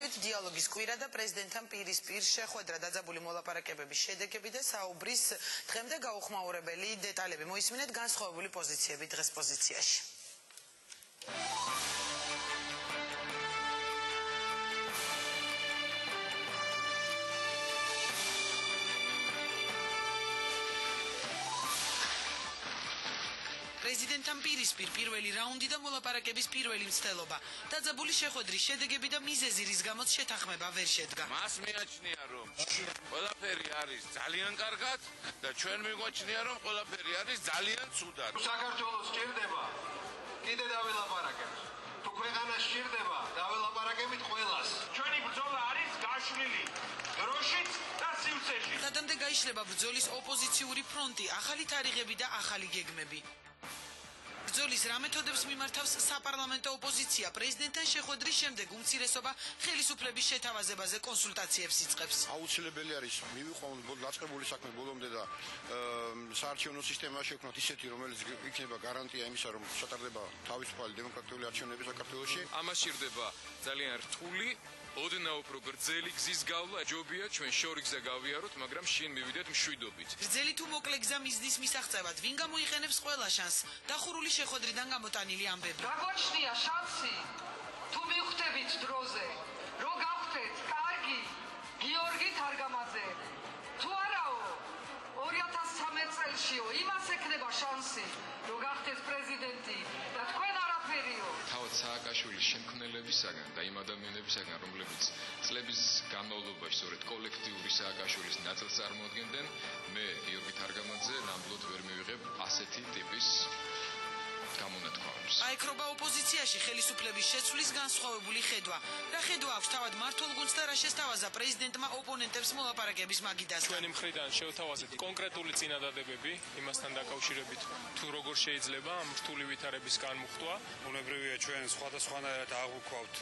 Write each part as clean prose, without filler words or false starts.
დაახლოებით დიალოგის კვირა და პრეზიდენტთან პირისპირ შეხვედრა დაძაბული მოლაპარაკებების შედეგები და საუბრის დღემდე გაუხმაურებელი დეტალები. მოისმინეთ განსხვავებული პოზიციები დღეს პოზიციაში. პრეზიდენტთან პირისპირ პირველი რაუნდი და მოლაპარაკების პირველი მცდელობა. დაძაბული შეხვედრის შედეგები და მიზეზი, რის გამოც შეთანხმება ვერ შედგა. მას მიაჩნია, რომ ყველაფერი არის ძალიან კარგად და ჩვენ მიგვაჩნია, რომ ყველაფერი არის ძალიან ცუდად. საქართველოს სჭირდება კიდე დაველაპარაკებთ. თუ ქვეყანა სჭირდება დაველაპარაკებით ყველას. ჩვენი ბრძოლა არის გაშლილი დროშით და სივრცეში. სადამდე გაიშლება ბრძოლის ოპოზიციური ფრონტი, ახალი თარიღები და ახალი გეგმები. ბრძოლის რა მეთოდებს მიმართავს საპარლამენტო ოპოზიცია პრეზიდენტთან შეხვედრის შემდეგ უმცირესობა ხელისუფლების შეთავაზებაზე კონსულტაციებს იწყებს. აუცილებელი არის მივიყვანოთ დაწყებული საქმე ბოლომდე და საარჩევნო სისტემა შევქმნათ ისეთი, რომელიც იქნება გარანტია იმისა, რომ ჩატარდება თავისუფალი დემოკრატიული არჩევნები საქართველოში. ამას სჭირდება ძალიან რთული ოდნავ უფრო გრძელი გზის გავლა. ჯობია ჩვენ შორიგზე გავიაროთ, მაგრამ შინ მივიდეთ მშვიდობით. გრძელი თუ მოკლე გზა მიზნის მისაღწევად, ვინ გამოიყენებს ყველა შანსს? დახურული შეხვედრიდან გამოტანილი ამბები. გაგვაჩნია შანსი, თუ მივხვდებით დროზე, რომ გავხდეთ კარგი გიორგი თარგამაძე. თუ არაო, 2013 წელშიო, იმას ექნება შანსი, რომ გახდეთ პრეზიდენტი და თქვენ არაფერიო. თავად სააკაშვილის შემქმნელებისაგან და იმ ადამიანებისაგან, რომლებიც წლების განმავლობაში სწორედ კოლექტიური სააკაშვილის ნაწილს წარმოადგენდნენ, მე გიორგი თარგამაძე ნამდვილად ვერ მივიღებ ასეთი ტიპის გამონათქვამებს. აიქრობა ოპოზიციაში ხელისუფლების შეცვლის განსხვავებული ხედვა. რა ხედვა აქვს თავად მმართველ გუნდს და რა შესთავაზა პრეზიდენტმა ოპონენტებს მოლაპარაკების მაგიდასთან. ჩვენი მხრიდან შევთავაზეთ კონკრეტული წინადადებები იმასთან დაკავშირებით, თუ როგორ შეიძლება ამ რთული ვითარების განმუხტვა. უნებრივია ჩვენ სხვადასხვანაირად აღვქვავთ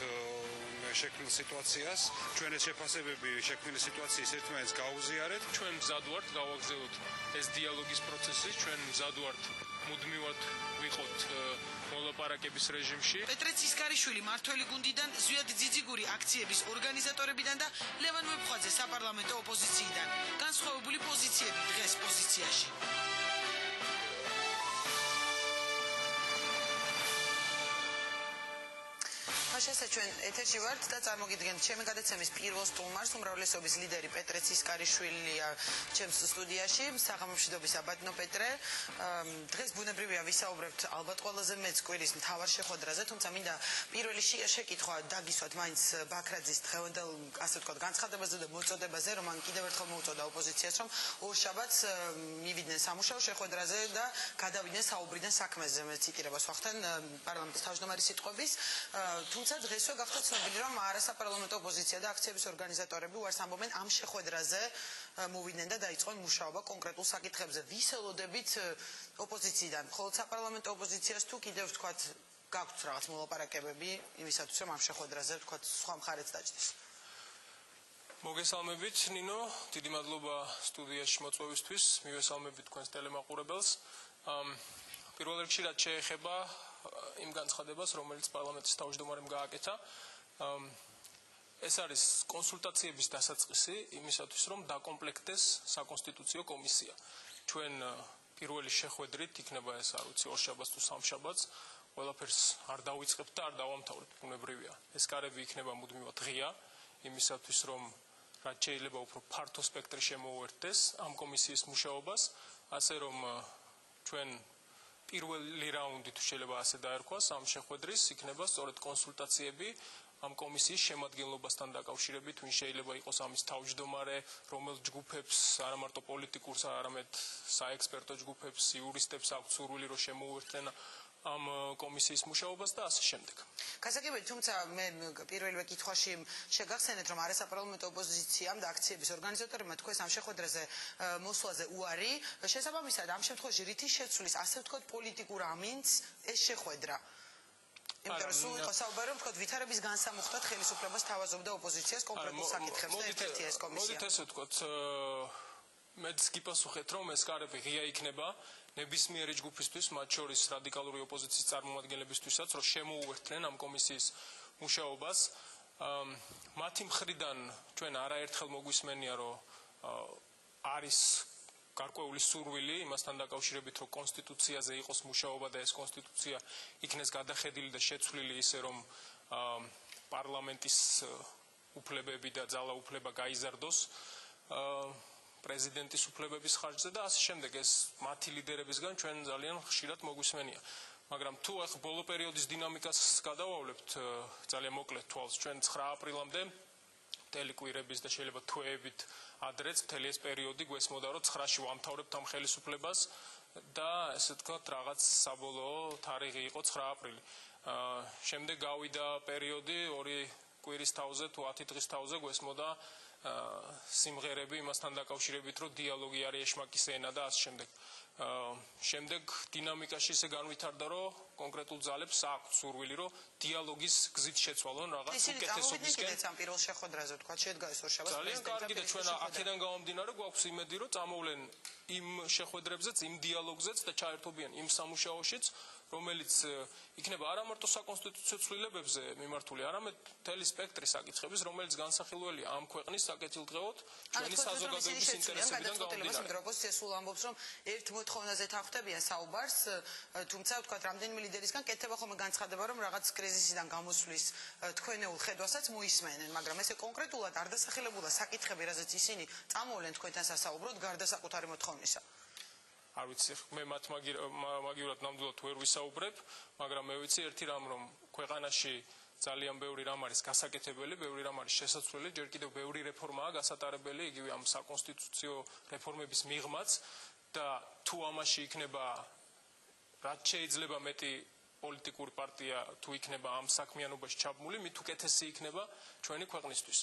შექმნილ სიტუაციას. ჩვენ ეს შეფასებები შექმნილი სიტუაციის ერთმანეთს გაუზიარეთ. ჩვენ მზად ვართ გავაგზავნოთ ეს დიალოგის პროცესი, ჩვენ მზად ვართ მუდმივად ვიყოთ მოლაპარაკების რეჟიმში. პეტრე ცისკარიშვილი მართველი გუნდიდან, ზვიად ძიძიგური აქციების ორგანიზატორებიდან და ლევან ვეფხვაძე საპარლამენტო ოპოზიციიდან. განსხვავებული პოზიციები დღეს პოზიციაში. შესაძლოა ჩვენ ეთერში ვართ და წარმოგიდგენთ ჩემი გადაცემის პირველ სტუმარს, უმრავლესობის ლიდერი პეტრე ცისკარიშვილია ჩემს სტუდიაში. საღამომშვიდობისა ბატონო პეტრე. დღეს ბუნებრივია ვისაუბრებთ ალბათ ყველაზე მეც კვირის მთავარ შეხვედრაზე, თუმცა მინდა პირველი შეკითხვა დაგისვათ მაინც ბაქრაძის დღევანდელ, ასე ვთქვათ, განცხადებაზე და მოწოდებაზე, რომ მან კიდევ ერთხელ მოუწოდა ოპოზიციას, რომ ორშაბათს მივიდნენ სამუშაო შეხვედრაზე და გადავიდნენ საუბრიდან საქმეზე. მე ციტირებას ვახდენ პარლამენტის თავმჯდომარის სიტყვების. თუმცა დღესვე გახდა ცნობილი, რომ არასაპარლამენტო ოპოზიცია და აქციების ორგანიზატორები უარს ამბობენ ამ შეხვედრაზე მოვიდნენ და დაიწყონ მუშაობა კონკრეტულ საკითხებზე. ვის ელოდებით ოპოზიციიდან? მხოლოდ საპარლამენტო ოპოზიციას თუ კიდევ ვთქვათ გაქვთ რაღაც მოლაპარაკებები იმისათვის, რომ ამ შეხვედრაზე ვთქვათ სხვა მხარეც დაჯდეს? მოგესალმებით ნინო, დიდი მადლობა სტუდიაში მოწვევისთვის, მივესალმებით თქვენს ტელემაყურებელს. პირველ რიგში რაც შეეხება იმ განცხადებას, რომელიც პარლამენტის თავმჯდომარემ გააკეთა, ეს არის კონსულტაციების დასაწყისი იმისათვის, რომ დაკომპლექტდეს საკონსტიტუციო კომისია. ჩვენ პირველი შეხვედრით იქნება ეს, არ ვიცი, ორშაბათს თუ სამშაბათს, ყველაფერს არ დავიწყებთ და არ დავამთავრებთ, ბუნებრივია. ეს კარები იქნება მუდმივად ღია, იმისათვის, რომ რაც შეიძლება უფრო ფართო სპექტრი შემოუერთდეს ამ კომისიის მუშაობას, ასე რომ ჩვენ პირველი რაუნდი თუ შეიძლება ასე დაერქვას ამ შეხვედრის იქნება სწორედ კონსულტაციები ამ კომისიის შემადგენლობასთან დაკავშირებით, ვინ შეიძლება იყოს ამის თავმჯდომარე, რომელ ჯგუფებს, არა მარტო პოლიტიკურს, არამედ საექსპერტო ჯგუფებს, იურისტებს აქვთ სურვილი, რომ შემოუერთდნენ ამ კომისიის მუშაობას და ასე შემდეგ. გასაგებია, თუმცა მე პირველივე კითხვაში შეგახსენეთ, რომ არასაპარლამენტო ოპოზიციამ და აქციების ორგანიზატორებმა თქვენს ამ შეხვედრაზე მოსვლაზე უარი, შესაბამისად ამ შემთხვევაში რითი შეცვლის, ასე ვთქვათ, პოლიტიკურ ამინდს ეს შეხვედრა? იმიტომ რომ სულ იყო საუბარი, რომ ვთქვათ, ვითარების განსამუხტად ხელისუფლებას თავაზობდა ოპოზიციას კონკრეტულ საკითხებს და ერთ-ერთი ეს კომისია. მოდით ესე ვთქვათ, მეც გიპასუხეთ, რომ ეს კარები ღია იქნება ნებისმიერი ჯგუფისთვის, მათ შორის რადიკალური ოპოზიციის წარმომადგენლებისთვისაც, რომ შემოუერთდნენ ამ კომისიის მუშაობას. მათი მხრიდან ჩვენ არაერთხელ მოგვისმენია, რომ არის გარკვეული სურვილი იმასთან დაკავშირებით, რომ კონსტიტუციაზე იყოს მუშაობა და ეს კონსტიტუცია იქნეს გადახედილი და შეცვლილი ისე, რომ პარლამენტის უფლებები და ძალაუფლება გაიზარდოს პრეზიდენტის უფლებების ხარჯზე და ასე შემდეგ. ეს მათი ლიდერებისგან ჩვენ ძალიან ხშირად მოგვისმენია. მაგრამ თუ ახლა ბოლო პერიოდის დინამიკას გადავავლებთ ძალიან მოკლედ თვალს, ჩვენ 9 აპრილამდე მთელი კვირების და შეიძლება თვეებით ადრეც მთელი ეს პერიოდი გვესმოდა, რომ 9-ში ვამთავრებთ ამ ხელისუფლებას და ესე ვთქვათ, რაღაც საბოლოო თარიღი იყო 9 აპრილი. შემდეგ გავიდა პერიოდი 2 კვირის თავზე თუ 10 დღის თავზე გვესმოდა სიმღერები იმასთან დაკავშირებით, რომ დიალოგი არის ეშმაკის ენა და ასე შემდეგ. შემდეგ დინამიკაში ისე განვითარდა, რომ კონკრეტულ ძალებს აქვს სურვილი, რომ დიალოგის გზით შეცვალონ რაღაც უკეთესობისკენ. ისინი ამ პირველ შეხვედრაზე თქვა შედგა ეს ორშაბათს ძალიან კარგი და ჩვენ აქედან გამომდინარე გვაქვს იმედი, რომ წამოვლენ იმ შეხვედრებზეც, იმ დიალოგზეც და ჩაერთობიან იმ სამუშაოშიც, რომელიც იქნება არა მარტო საკონსტიტუციო ცვლილებებზე მიმართული, არამედ მთელი სპექტრი საკითხების, რომელიც განსახილველია ამ ქვეყნის საკეთილდღეოდ ჩვენი საზოგადოების ინტერესებიდან გამომდინარე. ოპოზიცია სულ ამბობს, რომ ერთ მოთხოვნაზე თანხმდებიან საუბარს, თუმცა ვთქვათ, რამდენიმე ლიდერისგან კეთება ხოლმე განცხადება, რომ რაღაც კრიზისიდან გამოსვლის თქვენეულ ხედვასაც მოისმენენ, მაგრამ ესე კონკრეტულად არ დასახელებულა საკითხები, რაზეც ისინი წამოვლენ თქვენთან სასაუბროდ, გარდა საკუთარი მოთხოვნისა. არ ვიცი, მე მათ მაგივრად ნამდვილად ვერ ვისაუბრებ, მაგრამ მე ვიცი ერთი რამ, რომ ქვეყანაში ძალიან ბევრი რამ არის გასაკეთებელი, ბევრი რამ არის შესაძლებელი, ჯერ კიდევ ბევრი რეფორმაა გასატარებელი, იგივე ამ საკონსტიტუციო რეფორმების მიღმაც და თუ ამაში იქნება რაც შეიძლება მეტი პოლიტიკური პარტია თუ იქნება ამ საქმიანობაში ჩაბმული, მით უკეთესი იქნება ჩვენი ქვეყნისთვის.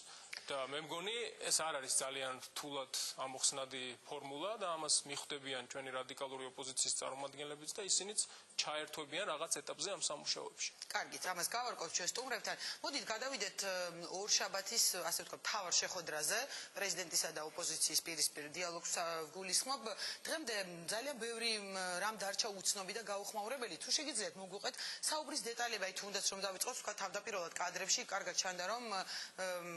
და მე მგონი ეს არ არის ძალიან რთულად ამოხსნადი ფორმულა და ამას მიხვდებიან ჩვენი რადიკალური ოპოზიციის წარმომადგენლებიც და ისინიც ჩაერთვებიან რაღაც ეტაპზე ამ სამუშაოებში. კარგით, ამას გავარკვევთ ჩვენ სტუმრებთან. მოდით გადავიდეთ ორშაბათის, ასე ვთქვათ, მთავარ შეხვედრაზე, პრეზიდენტისა და ოპოზიციის პირისპირ დიალოგს გულისხმობ. დღემდე ძალიან ბევრი რამ დარჩა უცნობი და გაუხმაურებელი. თუ შეგიძლიათ მოგვიყვეთ საუბრის დეტალები, აი თუნდაც რომ დავიწყოთ, ვთქვათ, თავდაპირველად კადრებში კარგად ჩანდა, რომ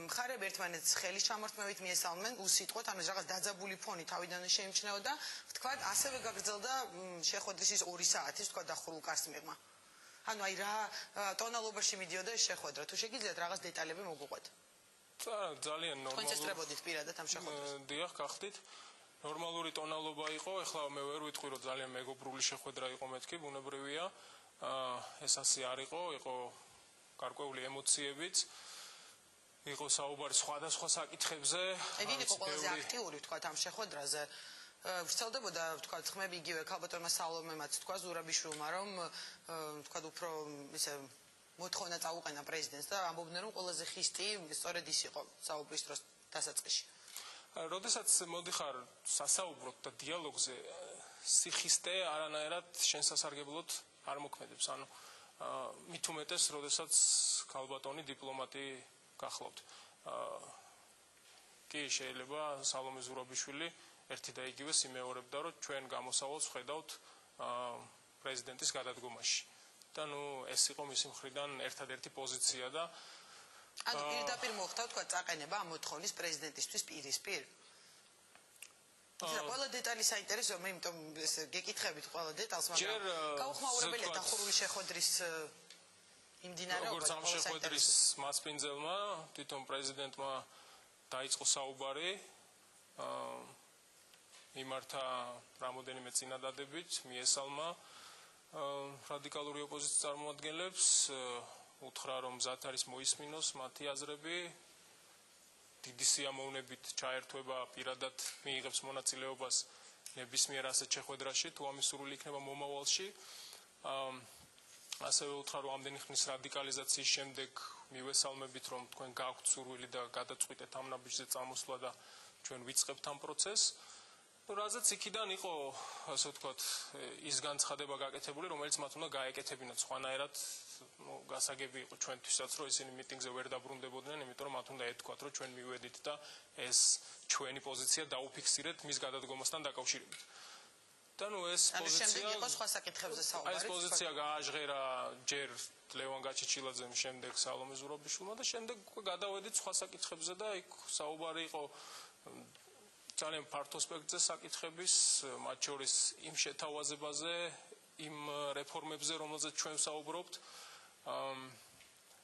მხარები ერთმანეთს ხელის ჩამართმევით მიესალმენ უსიტყვოდ, ამას რაღაც დაძაბული ფონი თავიდანვე შეიმჩნეოდა, ვთქვათ, ასევე გაგრძელდა შეხვედრის ის 2 საათის, ვთქვათ, დახურულ კარს მიღმა. ანუ აი რა ტონალობაში მიდიოდა ეს შეხვედრა, თუ შეგიძლიათ რაღაც დეტალები მოგვიყვეთ. ძალიან ნორმალური. თქვენ ესწრებოდით პირადად ამ შეხვედრას. დიახ, გახდით. ნორმალური ტონალობა იყო, ეხლა მე ვერ ვიტყვი, რომ ძალიან მეგობრული შეხვედრა იყო მეთქი, ბუნებრივია. ეს ასე არ იყო, იყო გარკვეული ემოციებიც. იყო საუბარი სხვადასხვა საკითხებზე. ვინ იყო ყველაზე აქტიური, ვთქვათ, ამ შეხვედრაზე? ვრცელდებოდა, ვთქვათ, ხმები იგივე ქალბატონმა სალომემაც თქვა ზურაბიშვილმა, რომ ვთქვათ, უფრო ისე მოთხოვნა წაუყენა პრეზიდენტს და ამბობდნენ, რომ ყველაზე ხისტი სწორედ ის იყო საუბრის დროს დასაწყისში. როდესაც მოდიხარ სასაუბროდ და დიალოგზე, სიხისტე არანაირად შენსასარგებლოდ არ მოქმედებს. ანუ მით უმეტეს, როდესაც ქალბატონი დიპლომატი გახლავთ. კი შეიძლება სალომე ზურაბიშვილი ერთი და იგივეს იმეორებდა, რომ ჩვენ გამოსავალს ვხედავთ პრეზიდენტის გადადგომაში. და ნუ ეს იყო მისი მხრიდან ერთადერთი პოზიცია და ანუ პირდაპირ მოხდა, ვთქვათ, წაყენება ამ მოთხოვნის პრეზიდენტისთვის პირისპირ. ყველა დეტალი საინტერესოა, მე იმიტომ გეკითხებით ყველა დეტალს, მაგრამ გაუხმაურებელია დახურული შეხვედრის იმდინარეობა. როგორც ამ შეხვედრის მასპინძელმა, თვითონ პრეზიდენტმა დაიწყო საუბარი, მიმართა რამოდენიმე წინადადებით, მიესალმა რადიკალური ოპოზიციის წარმომადგენლებს, უთხრა, რომ მზად არის მოისმინოს მათი აზრები, დიდი სიამოვნებით ჩაერთვება პირადად მიიღებს მონაწილეობას ნებისმიერ ასეთ შეხვედრაში, თუ ამის სურვილი იქნება მომავალში. ასევე უთხრა, რომ ამდენი ხნის რადიკალიზაციის შემდეგ მივესალმებით, რომ თქვენ გაქვთ სურვილი და გადაწყვიტეთ ამ ნაბიჯზე წამოსვლა და ჩვენ ვიწყებთ ამ პროცესს. რაზეც იქიდან იყო, ასე ვთქვათ, ის განცხადება გაკეთებული, რომელიც მათ უნდა გაეკეთებინათ. სხვანაირად გასაგები იყო ჩვენთვისაც, რომ ისინი მიტინგზე ვერ დაბრუნდებოდნენ, იმიტომ რომ მათ უნდა ეთქვათ, რომ ჩვენ მივედით და ეს ჩვენი პოზიცია დაუფიქსირეთ მის გადადგომასთან დაკავშირებით. და ნუ ეს პოზიცია იყო სხვა საკითხებზე საუბარი. ეს პოზიცია გააჟღერა ჯერ ლევან გაჩეჩილაძემ, შემდეგ სალომე ზურაბიშვილმა და შემდეგ გადავედით სხვა საკითხებზე და იქ საუბარი იყო ძალიან ფართო სპექტრზე საკითხების, მათ შორის იმ შეთავაზებაზე, იმ რეფორმებზე, რომელზეც ჩვენ ვსაუბრობთ.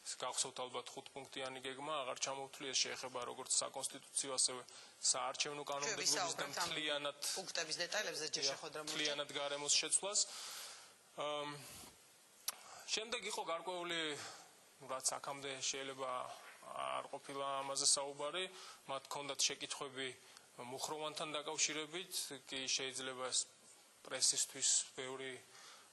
გახსოვთ ალბათ 5 პუნქტიანი გეგმა, აღარ ჩამოვთვლი, ეს შეეხება როგორც საკონსტიტუციო, ასევე საარჩევნო კანონმდებლობის და მთლიანად პუნქტების დეტალებზე ჯერ შეხვედრა მოხდა. მთლიანად გარემოს შეცვლას. შემდეგ იყო გარკვეული, რაც აქამდე შეიძლება არ ყოფილა ამაზე საუბარი, მათ ჰქონდათ შეკითხვები მუხროვანთან დაკავშირებით, კი შეიძლება პრესისთვის ბევრი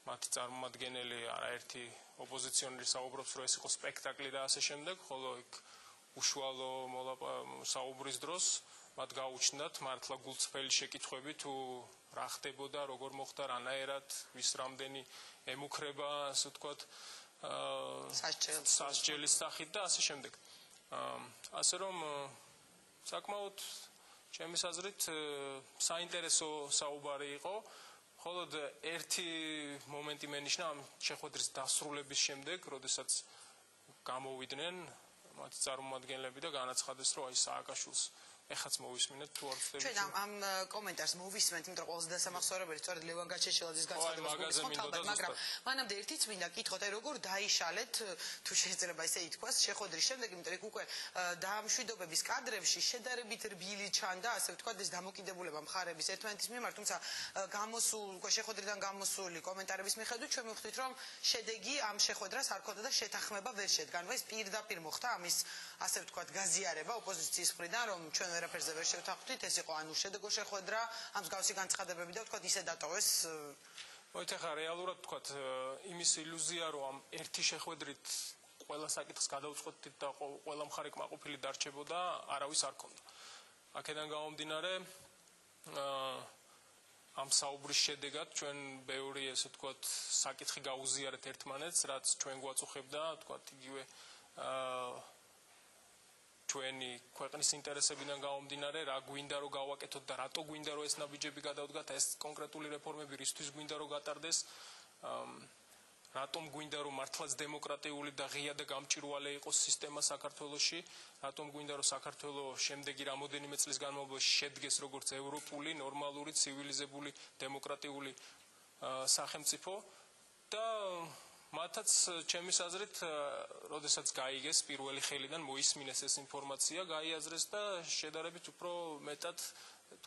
მათი წარმომადგენელი არაერთი ოპოზიციონერი საუბრობს, რომ ეს იყო სპექტაკლი და ასე შემდეგ, ხოლო იქ უშუალო საუბრის დროს მათ გაუჩნდათ მართლა გულწრფელი შეკითხვები თუ რა ხდებოდა, როგორ მოხდა, რანაირად, ვის რამდენი ემუქრება, ასე ვთქვათ, სასჯელის სახით და ასე შემდეგ. ასე რომ საკმაოდ ჩემის აზრით საინტერესო საუბარი იყო. მხოლოდ ერთი მომენტი მენიშნა ამ შეხვედრის დასრულების შემდეგ, როდესაც გამოვიდნენ მათი წარმომადგენლები და განაცხადეს, რომ აი სააკაშვილს ეხაც მოვისმინეთ თუ არ ვწდები. ჩვენ ამ კომენტარს მოვისმენთ, იმიტომ რომ ყველაზე დასამახსოვრებელი სწორედ ლევან გაჩეჩილაძის განცხადებას მოვისმენთ, მაგრამ მანამდე ერთიც მინდა კითხოთ, აი როგორ დაიშალეთ, თუ შეიძლება ესე ითქვას, შეხვედრის შემდეგ, იმიტომ რომ უკვე დაამშვიდობების კადრებში შედარებით რბილი ჩანდა, ასე ვთქვათ, ეს დამოკიდებულება მხარების ერთმანეთის მიმართ, თუმცა უკვე შეხვედრიდან გამოსული კომენტარების მიხედვით ჩვენ მივხვდით, რომ შედეგი ამ შეხვედრას არ ქონდა და შეთანხმება ვერ შედგა. ეს პირდაპირ მოხდა ამის, ასე ვთქვათ, გაზიარება ოპოზიციის მხრიდან, რომ ჩვენ ვერაფერზე ვერ შევთანხმდით, ეს იყო ანუ შედეგო შეხვედრა, ამ მსგავსი განცხადებები და ვთქვათ ისე დატოვეს. მოითხრა რეალურად ვთქვათ იმის ილუზია, რომ ამ ერთი შეხვედრით ყველა საკითხს გადავწყვეტით და ყველა მხარე კმაყოფილი დარჩებოდა, არავის არ ქონდა. აქედან გამომდინარე ამ საუბრის შედეგად ჩვენ ბევრი ესე ვთქვათ საკითხი გაუზიარეთ ერთმანეთს, რაც ჩვენ გვაწუხებდა, ვთქვათ იგივე ჩვენი ქვეყნის ინტერესებიდან გამომდინარე, რა გვინდა რომ გავაკეთოთ და რატო გვინდა რომ ეს ნაბიჯები გადავდგათ, ეს კონკრეტული რეფორმები რისთვის გვინდა რომ გატარდეს, რატომ გვინდა რომ მართლაც დემოკრატიული და ღია და გამჭვირვალე იყოს სისტემა საქართველოში, რატომ გვინდა რომ საქართველოს შემდეგი რამოდენიმე წლის განმავლობაში შედგეს როგორც ევროპული, ნორმალური, ცივილიზებული, დემოკრატიული სახელმწიფო და მათაც ჩემის აზრით, როდესაც გაიგეს პირველი ხელიდან მოისმინეს ეს ინფორმაცია, გაიაზრეს და შედარებით უფრო მეტად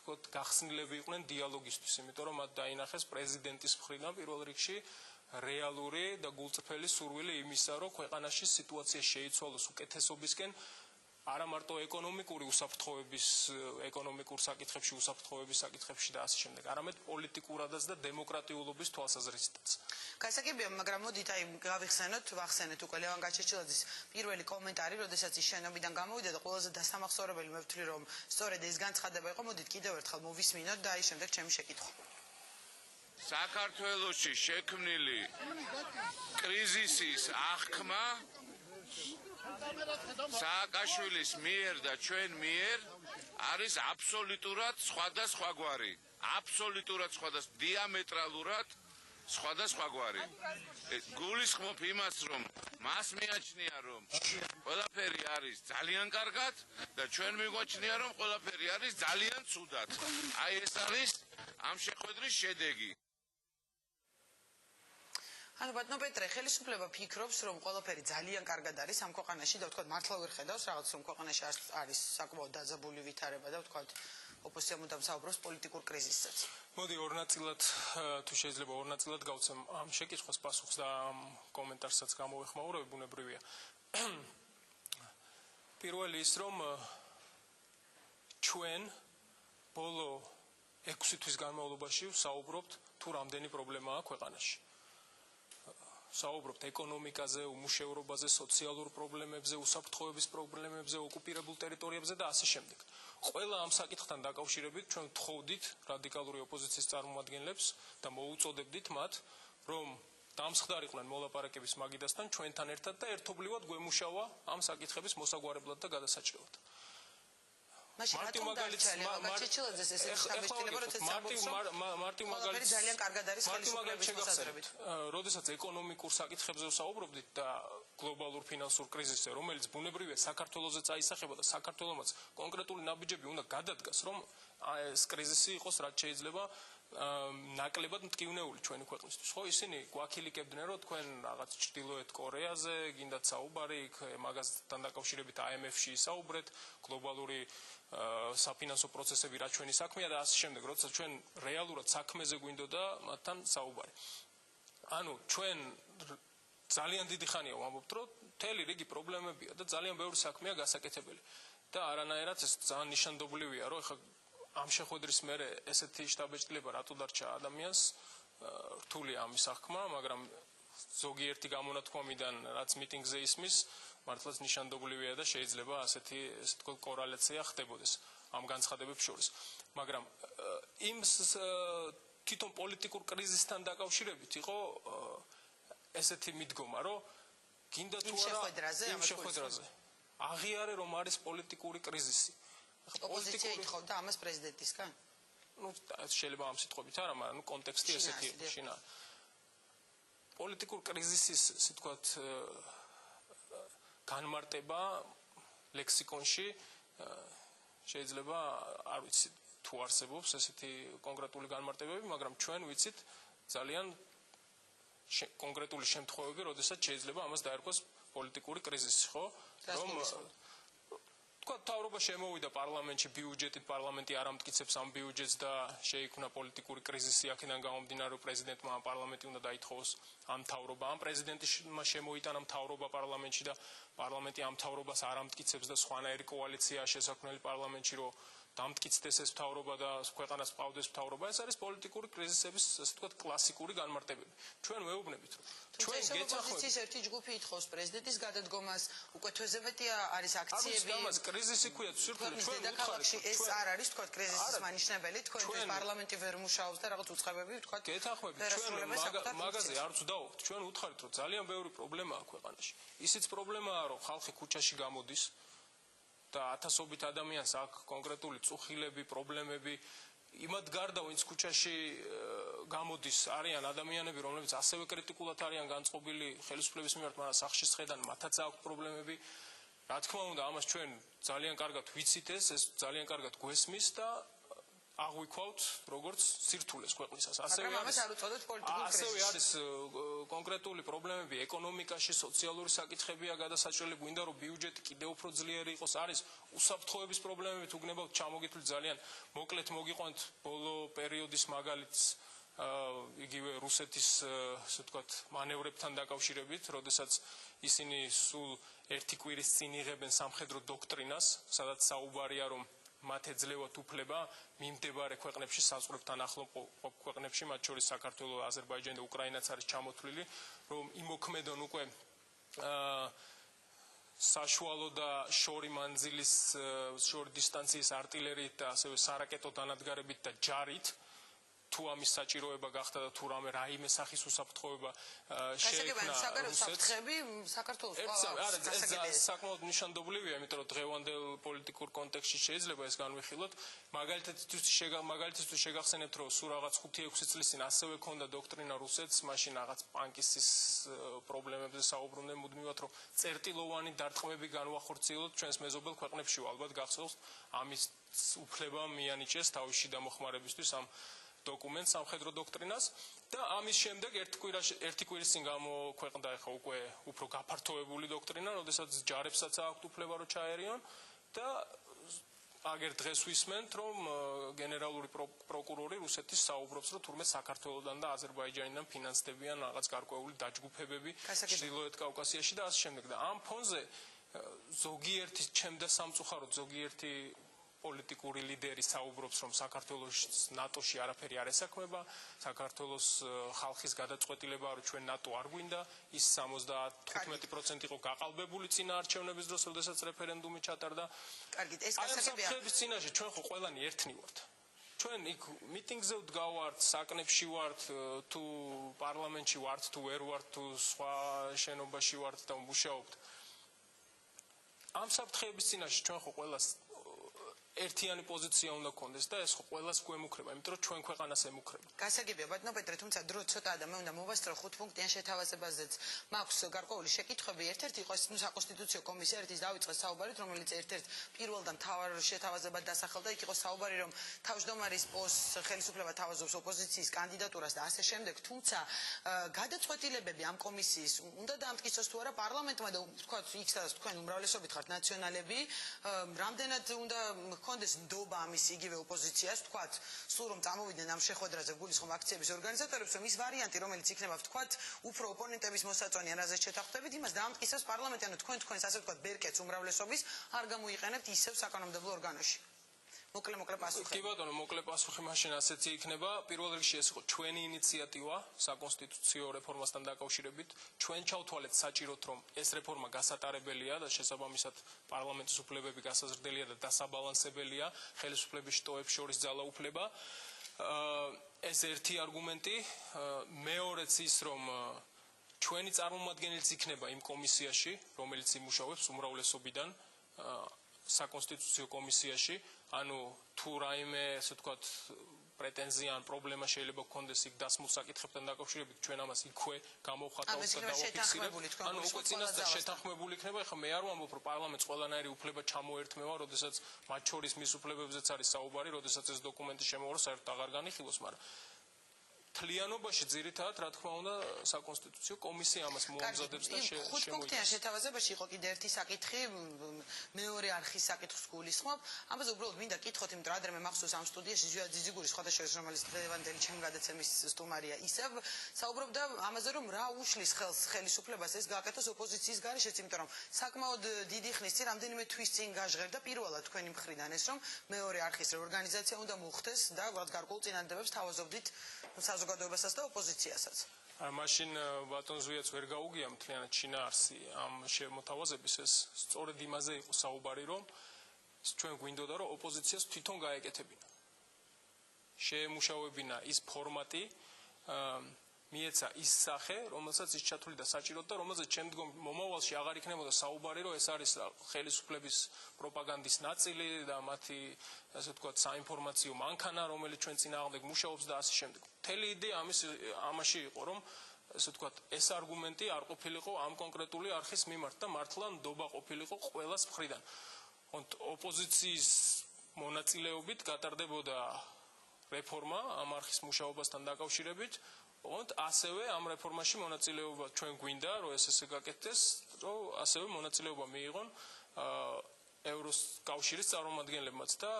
თქო გახსნილები იყვნენ დიალოგისთვის, იმიტომ რომ მათ დაინახეს პრეზიდენტის მხრიდან პირველ რიგში რეალური და გულწრფელი სურვილი იმისა, რომ ქვეყანაში სიტუაცია შეიცვალოს უკეთესობისკენ, არა მარტო ეკონომიკური უსაფრთხოების, ეკონომიკურ საკითხებში, უსაფრთხოების საკითხებში და ასე შემდეგ, არამედ პოლიტიკურადაც და დემოკრატიულობის თვალსაზრისითაც. გასაგებია, მაგრამ მოდით აი ვახსენოთ უკვე ლევან გაჩეჩილაძის პირველი კომენტარი, როდესაც ის შენობიდან გამოვიდა და ყველაზე დასამახსოვრებელი მე ვთვლი, რომ სწორედ ეს განცხადება იყო, მოდით კიდევ ერთხელ მოვისმინოთ და აი შემდეგ ჩემი შეკითხვა. საქართველოში შექმნილი კრიზისის აღქმა სააკაშვილის მიერ და ჩვენ მიერ არის აბსოლუტურად სხვადასხვაგვარი, აბსოლუტურად სხვადასხვა, დიამეტრალურად სხვადასხვაგვარი. გულისხმობ იმას, რომ მას მიაჩნია, რომ ყველაფერი არის ძალიან კარგად და ჩვენ მიგვაჩნია, რომ ყველაფერი არის ძალიან ცუდად. აი ეს არის ამ შეხვედრის შედეგი. ანუ ბატონო პეტრე, ხელისუფლება ფიქრობს, რომ ყველაფერი ძალიან კარგად არის ამ ქვეყანაში და ვთქვათ მართლა ვერ ხედავს რაღაც, რომ ქვეყანაში არის საკმაოდ დაძაბული ვითარება და ვთქვათ ოპოზიცია მუდამ საუბრობს პოლიტიკურ კრიზისსაც. მოდი ორ ნაწილად, თუ შეიძლება ორ ნაწილად გავცემ ამ შეკითხვას პასუხს და ამ კომენტარსაც გამოვეხმაურებ, ბუნებრივია. პირველი ის, რომ ჩვენ ბოლო 6 თვის განმავლობაში ვსაუბრობთ თუ რამდენი პრობლემაა ქვეყანაში. საუბრობთ ეკონომიკაზე, უმუშევრობაზე, სოციალურ პრობლემებზე, უსაფრთხოების პრობლემებზე, ოკუპირებულ ტერიტორიებზე და ასე შემდეგ. ყველა ამ საკითხთან დაკავშირებით ჩვენ ვთხოვდით რადიკალური ოპოზიციის წარმომადგენლებს და მოუწოდებდით მათ, რომ დამსხდარიყვნენ მოლაპარაკების მაგიდასთან ჩვენთან ერთად და ერთობლივად გვემუშავა ამ საკითხების მოსაგვარებლად და გადასაჭრელად. მაშინ რატომ დარჩენია მაგაჩეჩილაძეს ესეთი შთაბეჭდილება როცა მარტივ მაგალითს ძალიან კარგად არის ხელისუფლების მოსაზრებით. როდესაც ეკონომიკურ საკითხებზე ვსაუბრობდით და გლობალურ ფინანსურ კრიზისზე, რომელიც ბუნებრივია საქართველოსაც აისახება და საქართველოსაც კონკრეტული ნაბიჯები უნდა გადადგას, რომ ეს კრიზისი იყოს რაც შეიძლება ნაკლებად მტკივნეული ჩვენი ქვეყნისთვის. ხო, ისინი გვაქილიკებდნენ, რომ თქვენ რაღაც ჩრდილოეთ კორეაზე გინდათ საუბარი, მაგასთან დაკავშირებით IMF-ში ისაუბრეთ, გლობალური საფინანსო პროცესები რა ჩვენი საქმეა და ასე შემდეგ, როცა ჩვენ რეალურად საქმეზე გვინდოდა მათთან საუბარი. ანუ ჩვენ ძალიან დიდი ხანია ვამბობთ, რომ მთელი რიგი პრობლემებია და ძალიან ბევრი საქმეა გასაკეთებელი. და არანაირად ეს ძალიან ნიშანდობლივია, რომ ეხლა ამ შეხვედრის მერე ესეთი შთაბეჭდილება რატო დარჩა ადამიანს რთულია ამის აღქმა, მაგრამ ზოგიერთი გამონათქვამიდან რაც მიტინგზე ისმის, მართლაც ნიშანდობლივია და შეიძლება ასეთი კორელაცია ხდებოდეს ამ განცხადებებს შორის. მაგრამ იმ თვითონ პოლიტიკურ კრიზისთან დაკავშირებით იყო ესეთი მიდგომა, რომ გინდა თუ არა იმ შეხვედრაზე აღიარე რომ არის პოლიტიკური კრიზისი. ოპოზიცია ითხოვდა ამას პრეზიდენტისგან? ну შეიძლება ამ სიტყვებით არა, მაგრამ კონტექსტი ესეთი იყო შინა. პოლიტიკურ კრიზისის, ასე ვთქვათ, განმარტება ლექსიკონში შეიძლება არ ვიცი თუ არსებობს ესეთი კონკრეტული განმარტებები, მაგრამ ჩვენ ვიცით ძალიან კონკრეტული შემთხვევები, როდესაც შეიძლება ამას დაერქვას პოლიტიკური კრიზისი, ხო? რომ თქვა თავრობა შემოვიდა პარლამენტში ბიუჯეტით, პარლამენტი არ ამტკიცებს ამ ბიუჯეტს და შეიქმნა პოლიტიკური კრიზისი, აქედან გამომდინარე პრეზიდენტმა ამ პარლამენტი უნდა დაითხოვოს ამ თავრობა, ამ პრეზიდენტმა შემოიტანა მთავრობა პარლამენტში და პარლამენტი ამ თავრობას არ ამტკიცებს და სხვანაირი კოალიციაა შესაქმნელი პარლამენტში, რომ დამტკიცდეს ეს მთავრობა და ქვეყანას პავდეს მთავრობა. ეს არის პოლიტიკური კრიზისების, ასე ვთქვათ, კლასიკური განმარტებები. ჩვენ ვეუბნებით, რომ ჩვენ გეთანხმებით ერთი ჯგუფი ითხოვს პრეზიდენტის გადადგომას, უკვე თვეზე მეტი არის აქციები. ამას კრიზისი ქვია, სირთულე ჩვენ დედაქალაქში ეს არ არის, თქვათ, კრიზისის მანიშნებელი, თქვენ პარლამენტი ვერ მუშაობს და რაღაც უწყებები, თქვათ, გეთანხმებით, ჩვენ მაგაზე არ ვძდაობთ, ჩვენ უთხარით, რომ ძალიან ბევრი პრობლემაა ქვეყანაში. ისიც პრობლემაა, რომ ხალხი ქუჩაში გამოდის და ათასობით ადამიანს აქვს კონკრეტული წუხილები, პრობლემები. იმად გარდა, ვინც ქუჩაში გამოდის, არიან ადამიანები, რომლებიც ასევე კრიტიკულად არიან განწყობილი ხელისუფლების მიმართ, მაგრამ სახში შედან მათაც აქვს პრობლემები. რა თქმა უნდა, ამას ჩვენ ძალიან კარგად ვიცით ეს ძალიან კარგად გვესმის და აღვიქვავთ როგორც სირთულეს ქვეყნისას. ასევე არის კონკრეტული პრობლემები ეკონომიკაში, სოციალური საკითხებია გადასაჭრელი, გვინდა რომ ბიუჯეტი კიდევ უფრო ძლიერი იყოს, არის უსაფრთხოების პრობლემები, თუ გნებავთ ჩამოგითვლით ძალიან მოკლედ მოგიყვანთ ბოლო პერიოდის მაგალითს იგივე რუსეთის, ასე ვთქვათ, მანევრებთან დაკავშირებით, როდესაც ისინი სულ ერთი კვირის წინ იღებენ სამხედრო დოქტრინას, სადაც საუბარია რომ მათ ეძლევათ უფლება მიმდებარე ქვეყნებში, საზღვრებთან ახლო ქვეყნებში, მათ შორის საქართველო, აზერბაიჯანი და უკრაინაც არის ჩამოთვლილი, რომ იმოქმედონ უკვე საშუალო და შორი მანძილის, შორი დისტანციის артиლერიით და ასევე სარაკეტო დანადგარებით და ჯარით. თუ ამის საჭიროება გახდა და თუ რაიმე სახის უსაფრთხოება შეექმნა საქართველოს საკმაოდ ნიშანდობლივია, იმიტომ რომ დღევანდელ პოლიტიკურ კონტექსტში შეიძლება ეს განვიხილოთ. მაგალითისთვის შეგახსენებთ, რომ სულ რაღაც 5-6 წლის წინ ასევე ქონდა დოქტრინა რუსეთს, მაშინ რაღაც პანკისის პრობლემებზე საუბრობდნენ მუდმივად, რომ წერტილოვანი დარტყმები განვახორციელოთ ჩვენს მეზობელ ქვეყნებში, ალბათ გახსოვს, ამის უფლება მიანიჭეს თავისი დამოხმარებისთვის ამ დოკუმენტს, სამხედრო დოქტრინას და ამის შემდეგ ერთი კვირის წინ გამოქვეყნდა ახლა უკვე უფრო გაფართოებული დოქტრინა, როდესაც ჯარებსაც აქვთ უფლება რომ ჩაერიონ და აგერ დღეს ვისმენთ, რომ გენერალური პროკურორი რუსეთის საუბრობს, რომ თურმე საქართველოსთან და აზერბაიჯანიდან ფინანსდებიან რაღაც გარკვეული დაჯგუფებები ჩრდილოეთ კავკასიაში და ასე შემდეგ. და ამ ფონზე ზოგიერთი ჩემდა სამწუხაროდ ზოგიერთი პოლიტიკური ლიდერი საუბრობს, რომ საქართველოს ნატოში არაფერი არ ესაქმება, საქართველოს ხალხის გადაწყვეტილება, რომ ჩვენ ნატო არ გვინდა, ის 75% იყო გაყალბებული წინა არჩევნების დროს, როდესაც რეფერენდუმი ჩატარდა. კარგით, ეს გასაგებია. ამ წინაშე ჩვენ ხო ყველანი ერთნი ვართ. ჩვენ იქ მიტინგზე ვდგავართ, საკნებში ვართ, თუ პარლამენტში ვართ, თუ ვერ ვართ, თუ სხვა შენობაში ვართ და მუშაობთ. ამ საფრთხეების წინაშე ჩვენ ხო ყველას ერთიანი პოზიცია უნდა გქონდეს და ეს ხო ყველას გვემუქრება, იმიტომ რომ ჩვენ ქვეყანას ემუქრება. გასაგებია, ბატონო პეტრე, თუმცა დრო ცოტაა და მე უნდა მოვასწრო 5 პუნქტიან შეთავაზებაზეც მაქვს გარკვეული შეკითხვები. ერთ-ერთი იყო ეს საკონსტიტუციო კომისია, ერთის დაიწყეს საუბარით, რომელიც ერთ-ერთ პირველ და მთავარ შეთავაზებად დასახელდა. იქ იყო საუბარი, რომ თავმჯდომარის პოსტს ხელისუფლება თავაზობს ოპოზიციის კანდიდატურას და ასე შემდეგ. თუმცა გადაწყვეტილებები ამ კომისიის უნდა დაამტკიცოს თუ არა პარლამენტმა და თქვა იქ სადაც თქვენ უმრავლესობით ხართ ნაციონალები, რამდენად უნდა კონდეს ნდობა ამის იგივე ოპოზიციას, თქვათ, სულ რომ წამოვიდნენ ამ შეხვედრაზე გულისხმობ აქციების ორგანიზატორებს, რომ ის ვარიანტი, რომელიც იქნება, თქვათ, უფრო ოპონენტების მოსაწონი ან რაზეც შეთანხმდებით, იმას დაამტკიცებს პარლამენტი, ანუ თქვენს ასე ვთქვათ, ბერკეტს უმრავლესობის არ გამოიყენებთ ისევ საკანონმდებლო ორგანოში. მოკლე პასუხი. კი ბატონო, მოკლე პასუხი მაშინ ასეთი იქნება. პირველ რიგში ეს იყო ჩვენი ინიციატივა საკონსტიტუციო რეფორმასთან დაკავშირებით. ჩვენ ჩავთვალეთ საჭიროდ, რომ ეს რეფორმა გასატარებელია და შესაბამისად პარლამენტის უფლებები გასაზრდელია და დასაბალანსებელია ხელისუფლების შტოებს შორის ძალაუფლება. ეს ერთი არგუმენტი. მეორეც ის, რომ ჩვენი წარმომადგენელიც იქნება იმ კომისიაში, რომელიც იმუშავებს უმრავლესობიდან საკონსტიტუციო კომისიაში, ანუ თუ რაიმე, ასე ვთქვათ, პრეტენზია ან პრობლემა შეიძლება გქონდეს იქ დასმულ საკითხებთან დაკავშირებით, ჩვენ ამას იქვე გამოვხატავთ და დავაფიქსირებთ. ანუ უკვე წინასწარ შეთანხმებული იქნება. ეხლა მე არ ვამბობ, რომ პარლამენტს ყველანაირი უფლება ჩამოერთმევა, როდესაც მათ შორის მის უფლებებზეც არის საუბარი, როდესაც ეს დოკუმენტი შემოვა, საერთოდ აღარ განიხილოს, მაგრამ თლიანობაში ძირითადად რა თქმა უნდა საკონსტიტუციო კომისია ამას მოამზადებს და შემოიჭრავს. 5 პუნქტიან შეთავაზებაში იყო კიდე ერთი საკითხი, მეორე არხის საკითხს გულისხმობ. ამაზე უბრალოდ მინდა კითხოთ, იმიტომ რომ ადრე მე მახსოვს ამ სტუდიაში ზვიად ძიძიგური სხვადასხვა რომელიც ლევანდელი ჩემი გადაცემის სტუმარია, ისევ საუბრობდა ამაზე, რომ რა უშლის ხელს ხელისუფლებას ეს გააკეთოს ოპოზიციის გარეშეც, იმიტომ რომ საკმაოდ დიდი ხნის წინ რამდენიმე თვის წინ გაჟღერდა პირველად თქვენი მხრიდან ეს, რომ მეორე არხის ორგანიზაცია უნდა მოხდეს და გარკვეულ წინადადებებს თავაზობდით საზოგადოებასაც და ოპოზიციასაც. მაშინ ბატონ ზვიაც ვერ გაუგია მთლიანად შინაარსი ამ შემოთავაზების, ეს სწორედ იმაზე იყო საუბარი, რომ ჩვენ გვინდოდა, რომ ოპოზიციას თვითონ გაეკეთებინა. შეემუშავებინა ის ფორმატი, მიეცა ის სახე, რომელსაც ის ჩათვლიდა საჭიროდ და რომელზეც შემდგომ მომავალში აღარ იქნებოდა საუბარი, რომ ეს არის ხელისუფლების პროპაგანდის ნაწილი და მათი, ასე ვთქვათ, საინფორმაციო მანქანა, რომელიც ჩვენ წინააღმდეგ მუშაობს და ასე შემდეგ. მთელი იდეა ამაში იყო, რომ ასე ვთქვათ, ეს არგუმენტი არ ყოფილიყო ამ კონკრეტული არხის მიმართ და მართლა ნდობა ყოფილიყო ყველას მხრიდან. ოპოზიციის მონაწილეობით გატარდებოდა რეფორმა ამ არხის მუშაობასთან დაკავშირებით. ასევე ამ რეფორმაში მონაწილეობა ჩვენ გვინდა, რომ ეს გაკეთდეს, რომ ასევე მონაწილეობა მიიღონ ევროკავშირის წარმომადგენლებმაც და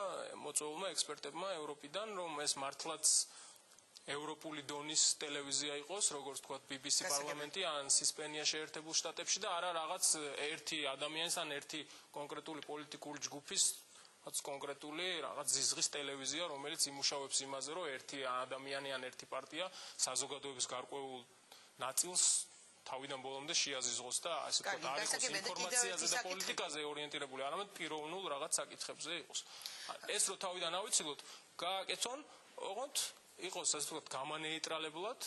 მოწვეულმა ექსპერტებმა ევროპიდან, რომ ეს მართლაც ევროპული დონის ტელევიზია იყოს, როგორც თქვა BBC პარლამენტი ან სისპენია შეერთებულ შტატებში და არა რაღაც ერთი ადამიანის ან ერთი კონკრეტული პოლიტიკური ჯგუფის კონკრეტული რაღაც ზიზღის ტელევიზია, რომელიც იმუშავებს იმაზე, რომ ერთი ადამიანი ან ერთი პარტია საზოგადოების გარკვეულ ნაწილს თავიდან ბოლომდე შეაზიზღოს და ასე ვთქვათ, არ იყოს ინფორმაციაზე და პოლიტიკაზე ორიენტირებული, არამედ პიროვნულ რაღაც საკითხებზე იყოს. ეს რო თავიდან ავიცილოთ, გააკეთონ, ოღონდ იყოს ასე ვთქვათ, გამანეიტრალებლად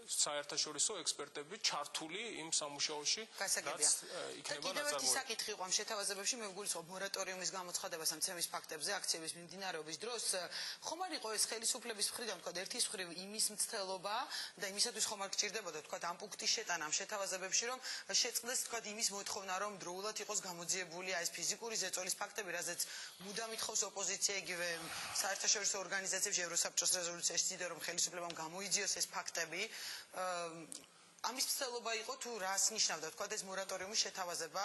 საერთაშორისო ექსპერტები ჩართული იმ სამუშაოში, რაც იქნება კიდევ ერთი საკითხი იყო ამ შეთავაზებებში, მე ვგულისხმობ მორატორიუმის გამოცხადებას ამ ცემის ფაქტებზე, აქციების მიმდინარეობის დროს, ხომ არ იყო ეს ხელისუფლების მხრიდან, თქვა ერთის მხრივ იმის მცდელობა და იმისათვის ხომ არ გჭირდებოდა, თქვა ამ პუნქტის შეტანა ამ შეთავაზებებში, რომ შეწყდეს, თქვა იმის მოთხოვნა, რომ დროულად იყოს გამოძიებული ეს ფიზიკური ზეწოლის ფაქტები, რაზეც მუდამ ითხოვს ოპოზიცია, იგივე საერთაშორისო ორგანიზაციებში, ევროსაბჭოს რეზოლუციაში ცდილდება, რომ ხელისუფლებამ გამოიძიოს ეს ფაქტები. ამის მცდელობა იყო თუ რას ნიშნავდა თქვა ეს მორატორიუმის შეთავაზება?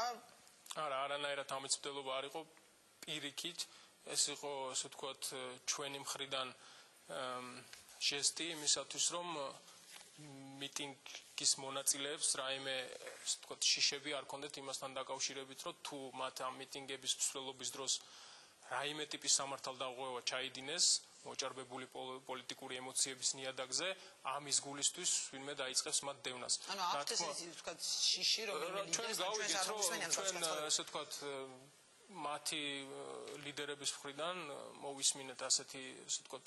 არა, არანაირად ამის მცდელობა არ იყო, პირიქით, ეს იყო, ასე ვთქვათ, ჩვენი მხრიდან ჟესტი იმისათვის, რომ მიტინგის მონაწილეებს რაიმე, ასე ვთქვათ, შიშები არ ქონდეთ იმასთან დაკავშირებით, რომ თუ მათ ამ მიტინგების მსვლელობის დროს რაიმე ტიპის სამართალდაღუება ჩაიდინეს, მოჭარბებული პოლიტიკური ემოციების ნიადაგზე, ამის გულისთვის ვინმე დაიწყებს მათ დევნას. ანუ აქ ეს ვთქვათ შიში რომელიც ჩვენ გავიგეთ, რომ ჩვენ ასე ვთქვათ მათი ლიდერების მხრიდან მოვისმინეთ ასეთი ასე ვთქვათ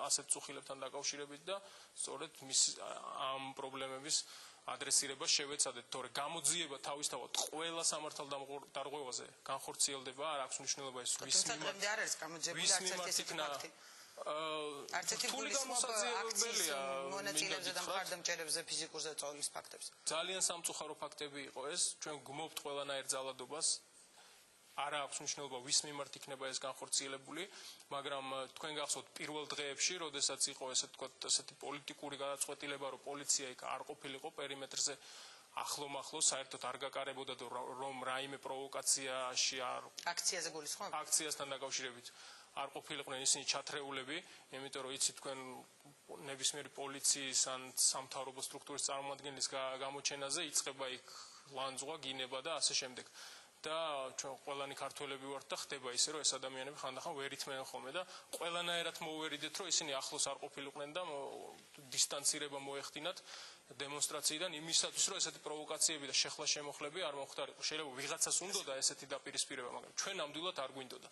ასეთ წუხილებთან დაკავშირებით და სწორედ ამ პრობლემების ადრესირებას შევეცადეთ, თორე გამოძიება თავისთავად ყველა სამართალდამღებაზე განხორციელდება, არ აქვს მნიშვნელობა ეს ვის მიმართ არ არის გამოძიებული არც ერთი ფაქტი. არც ერთი გულისხმობელია მონაწილეებზე და მხარდამჭერებზე ფიზიკურზე წოლის ფაქტებს. ძალიან სამწუხარო ფაქტები იყო ეს, ჩვენ გმობთ ყველანაირ ძალადობას. არ აქვს მნიშვნელობა ვის მიმართ იქნება ეს განხორციელებული, მაგრამ თქვენ გახსოვთ პირველ დღეებში, როდესაც იყო ესე ვთქვათ, ესეთი პოლიტიკური გადაწყვეტილება, რომ პოლიცია იქ არ ყოფილიყო პერიმეტრზე ახლო-მახლო, საერთოდ არ გაკარებოდა რომ რაიმე პროვოკაციაში არ აქციაზე გულისხმობ? აქციასთან დაკავშირებით არ ყოფილიყვნენ ისინი ჩათრეულები, იმიტომ რომ იცით თქვენ ნებისმიერი პოლიციის ან სამთავრობო სტრუქტურის წარმომადგენლის გამოჩენაზე იწყება იქ ლანძღვა, გინება და ასე შემდეგ. და ჩვენ ყველანი ქართველები ვართ და ხდება ისე რომ ეს ადამიანები ხანდახან ვერ ითმენენ ხოლმე და ყველანაირად მოვერიდეთ რომ ისინი ახლოს არ ყოფილიყვნენ და დისტანცირება მოეხდინათ დემონსტრაციიდან იმისათვის რომ ესეთი პროვოკაციები და შეხლა შემოხლები არ მოხდარიყო. შეიძლება ვიღაცას უნდოდა ესეთი დაპირისპირება, მაგრამ ჩვენ ნამდვილად არ გვინდოდა.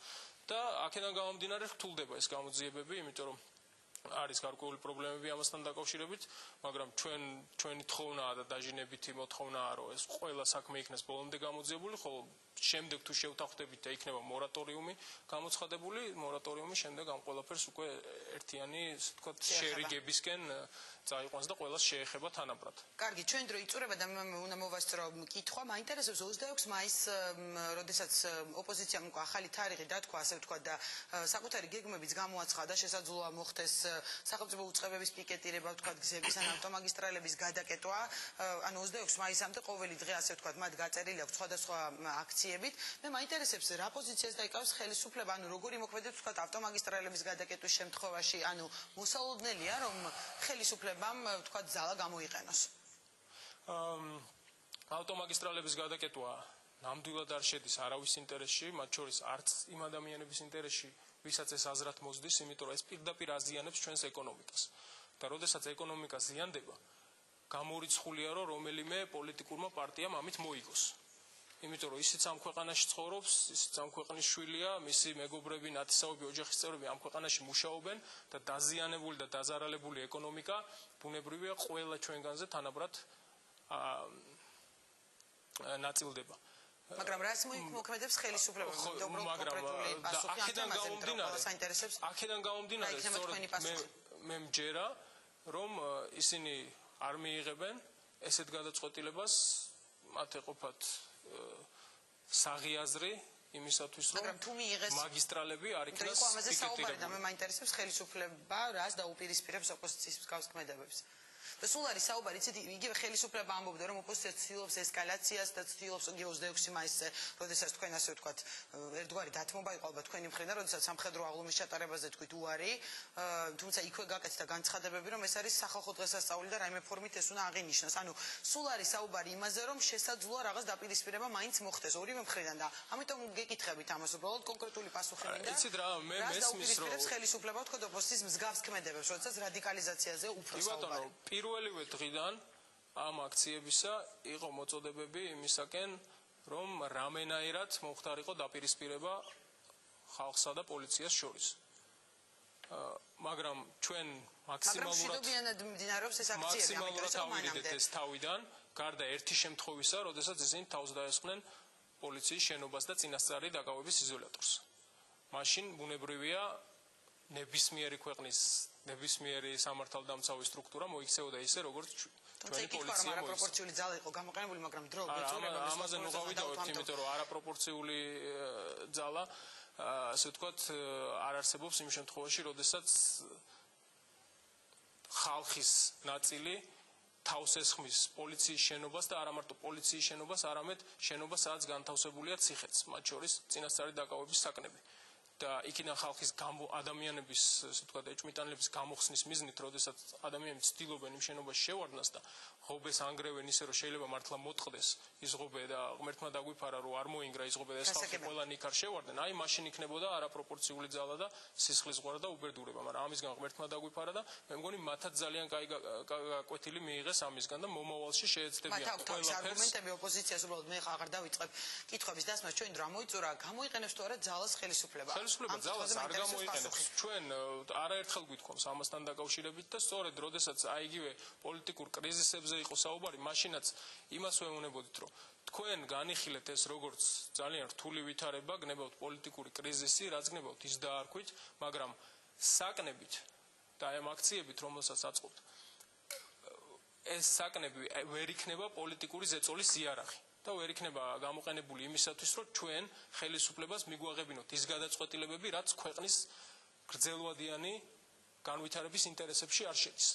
და აქედან გამომდინარე რთულდება ეს გამოძიებები, იმიტომ რომ არის გარკვეული პრობლემები ამასთან დაკავშირებით, მაგრამ ჩვენი თხოვნაა და დაჟინებითი მოთხოვნაა, რომ ეს ყველა საქმე იქნეს ბოლომდე გამოძიებული, ხოლო შემდეგ თუ შევთანხმდებით და იქნება მორატორიუმი გამოცხადებული, მორატორიუმის შემდეგ ამ ყველაფერს უკვე ერთიანი, ასე ვთქვათ, შერიგებისკენ წაიყვანს და ყველას შეეხება თანაბრად. კარგი, ჩვენ დრო იწურება და უნდა მოვასწრო კითხვა, მაინტერესებს 26 მაისს, როდესაც ოპოზიციამ უკვე ახალი თარიღი დათქვა, ასე ვთქვათ და საკუთარი გეგმებიც გამოაცხადა, შესაძლოა მოხდეს სახელმწიფო უწყებების პიკეტირება, ვთქვათ, გზების ან ავტომაგისტრალების გადაკეტვა, ანუ 26 მაისამდე ყოველი დღე, ასე ვთქვათ, მათ გაწერილი აქვს სხვადასხვა აქციებით. მე მაინტერესებს რა პოზიციას დაიკავებს ხელისუფლება, ანუ როგორი მოქმედებს, ვთქვათ, ავტომაგისტრალების გადაკეტვის შემთხვევაში, ანუ მოსალოდნელია, რომ ხელისუფლებამ, ვთქვათ, ძალა გამოიყენოს. ავტომაგისტრალების გადაკეტვა ნამდვილად არ შედის არავის ინტერესში, მათ შორის არც იმ ადამიანების ინტერესში, ვისაც ეს აზრად მოსდის, იმიტომ რომ ეს პირდაპირ აზიანებს ჩვენს ეკონომიკას. და როდესაც ეკონომიკა ზიანდება, გამორიცხულია, რომ რომელიმე პოლიტიკურმა პარტიამ ამით მოიგოს. იმიტომ რომ ისიც ამ ქვეყანაში ცხოვრობს, ისიც ამ ქვეყნის შვილია, მისი მეგობრები, ნათესაობი, ოჯახის წევრები ამ ქვეყანაში მუშაობენ და დაზიანებული და დაზარალებული ეკონომიკა ბუნებრივია ყველა ჩვენგანზე თანაბრად ნაწილდება. მაგრამ რას მოქმედებს ხელისუფლება? აქედან გამომდინარე, მე მჯერა, რომ ისინი არ მიიღებენ ესეთ გადაწყვეტილებას, მათ ეყოფათ საღიაზრი იმისათვის, რომ მაგისტრალები არ იქნას პიკეტირებული. და მე მაინტერესებს ხელისუფლება რას დაუპირისპირებს ოპოზიციის მსგავს ქმედებებს. და სულ არის საუბარი, იცით, იგივე ხელისუფლება ამბობდა, რომ ოპოზიცია ცდილობს ესკალაციას და ცდილობს 26 მაისზე, როდესაც თქვენ ასე ვთქვათ, ერთგვარი დათმობა იყო ალბათ თქვენი მხრიდან, როდესაც სამხედრო აღლუმის ჩატარებაზე თქვით უარი, თუმცა იქვე გაკეთდა განცხადებები, რომ ეს არის სახალხო დღესასწაული და რაიმე ფორმით ეს უნდა აღინიშნოს. ანუ სულ არის საუბარი იმაზე, რომ შესაძლოა რაღაც დაპირისპირება მაინც მოხდეს ორივე მხრიდან და ამიტომ გეკითხებით ამას, უბრალოდ კონკრეტული პასუხი მინდა. იცით რა, მე მესმის რომ ხელისუფლება ვთქვათ ოპოზიციის მსგავს ქმედებებს, როდესაც რადიკალიზაციაზე უფრო საუბარი. პირველივე დღიდან ამ აქციებისა იყო მოწოდებები იმისაკენ, რომ რამენაირად მომხდარიყო დაპირისპირება ხალხსა და პოლიციას შორის. მაგრამ ჩვენ მაქსიმალურად ავირიდეთ ეს თავიდან, გარდა ერთი შემთხვევისა, როდესაც ისინი თავს დაესხნენ პოლიციის შენობას და წინასწარი დაკავების იზოლატორს. მაშინ ბუნებრივია ნებისმიერი ქვეყნის ნებისმიერი სამართალდამცავი სტრუქტურა მოიქცეოდა ისე, როგორც ჩვენი პოლიცია მოიქცეოდა. არაპროპორციული ძალა იყო გამოყენებული, მაგრამ დრო ამაზე ნუ გავიდავთ, იმიტომ რომ არაპროპორციული ძალა, ასე ვთქვათ, არ არსებობს იმ შემთხვევაში, როდესაც ხალხის ნაწილი თავს ესხმის პოლიციის შენობას და არა მარტო პოლიციის შენობას, არამედ შენობას, სადაც განთავსებულია ციხეც, მათ შორის წინასწარი დაკავების საკნები. და იქიდან ხალხის ადამიანების, ასე ვთქვათ, ეჭვმიტანილების გამოხსნის მიზნით, როდესაც ადამიანები ცდილობენ იმ შენობაში შევარდნას და ღობეს ანგრევენ ისე, რომ შეიძლება მართლა მოტყდეს ის ღობე და ღმერთმა დაგვიფარა, რომ არ მოინგრა ის ღობე და ეს ხალხი ყველანი იქ არ შევარდნენ, აი მაშინ იქნებოდა არაპროპორციული ძალა და სისხლის ზღვარა და უბერდურება, მაგრამ ამისგან ღმერთმა დაგვიფარა და მე მგონი მათაც ძალიან კაი გაკვეთილი მიიღეს ამისგან და მომავალში შეეცდებიან ყველაფერს. არგუმენტები ოპოზიციას უბრალოდ მე აღარ დავიწყებ კითხვების დასმას, ჩვენ რა მოიწურა, გამოიყენებს თუ არა ძალას ხელისუფლება. ხელისუფლება ძალას არ გამოიყენებს. ჩვენ არაერთხელ გვითხოვს ამასთან დაკავშირებით და სწორედ როდესაც აი იგივე პოლიტიკურ კრიზისებზე იყო საუბარი, მაშინაც იმას ვეუბნებოდით, რომ თქვენ განიხილეთ ეს როგორც ძალიან რთული ვითარება, გნებავთ პოლიტიკური კრიზისი, რაც გნებავთ ის დაარქვით, მაგრამ საკნებით და ამ აქციებით, რომელსაც აწყობთ, ეს საკნები ვერ იქნება პოლიტიკური ზეწოლის ზიარაღი და ვერ იქნება გამოყენებული იმისათვის, რომ ჩვენ ხელისუფლებას მიგვაღებინოთ ის გადაწყვეტილებები, რაც ქვეყნის გრძელვადიანი განვითარების ინტერესებში არ შედის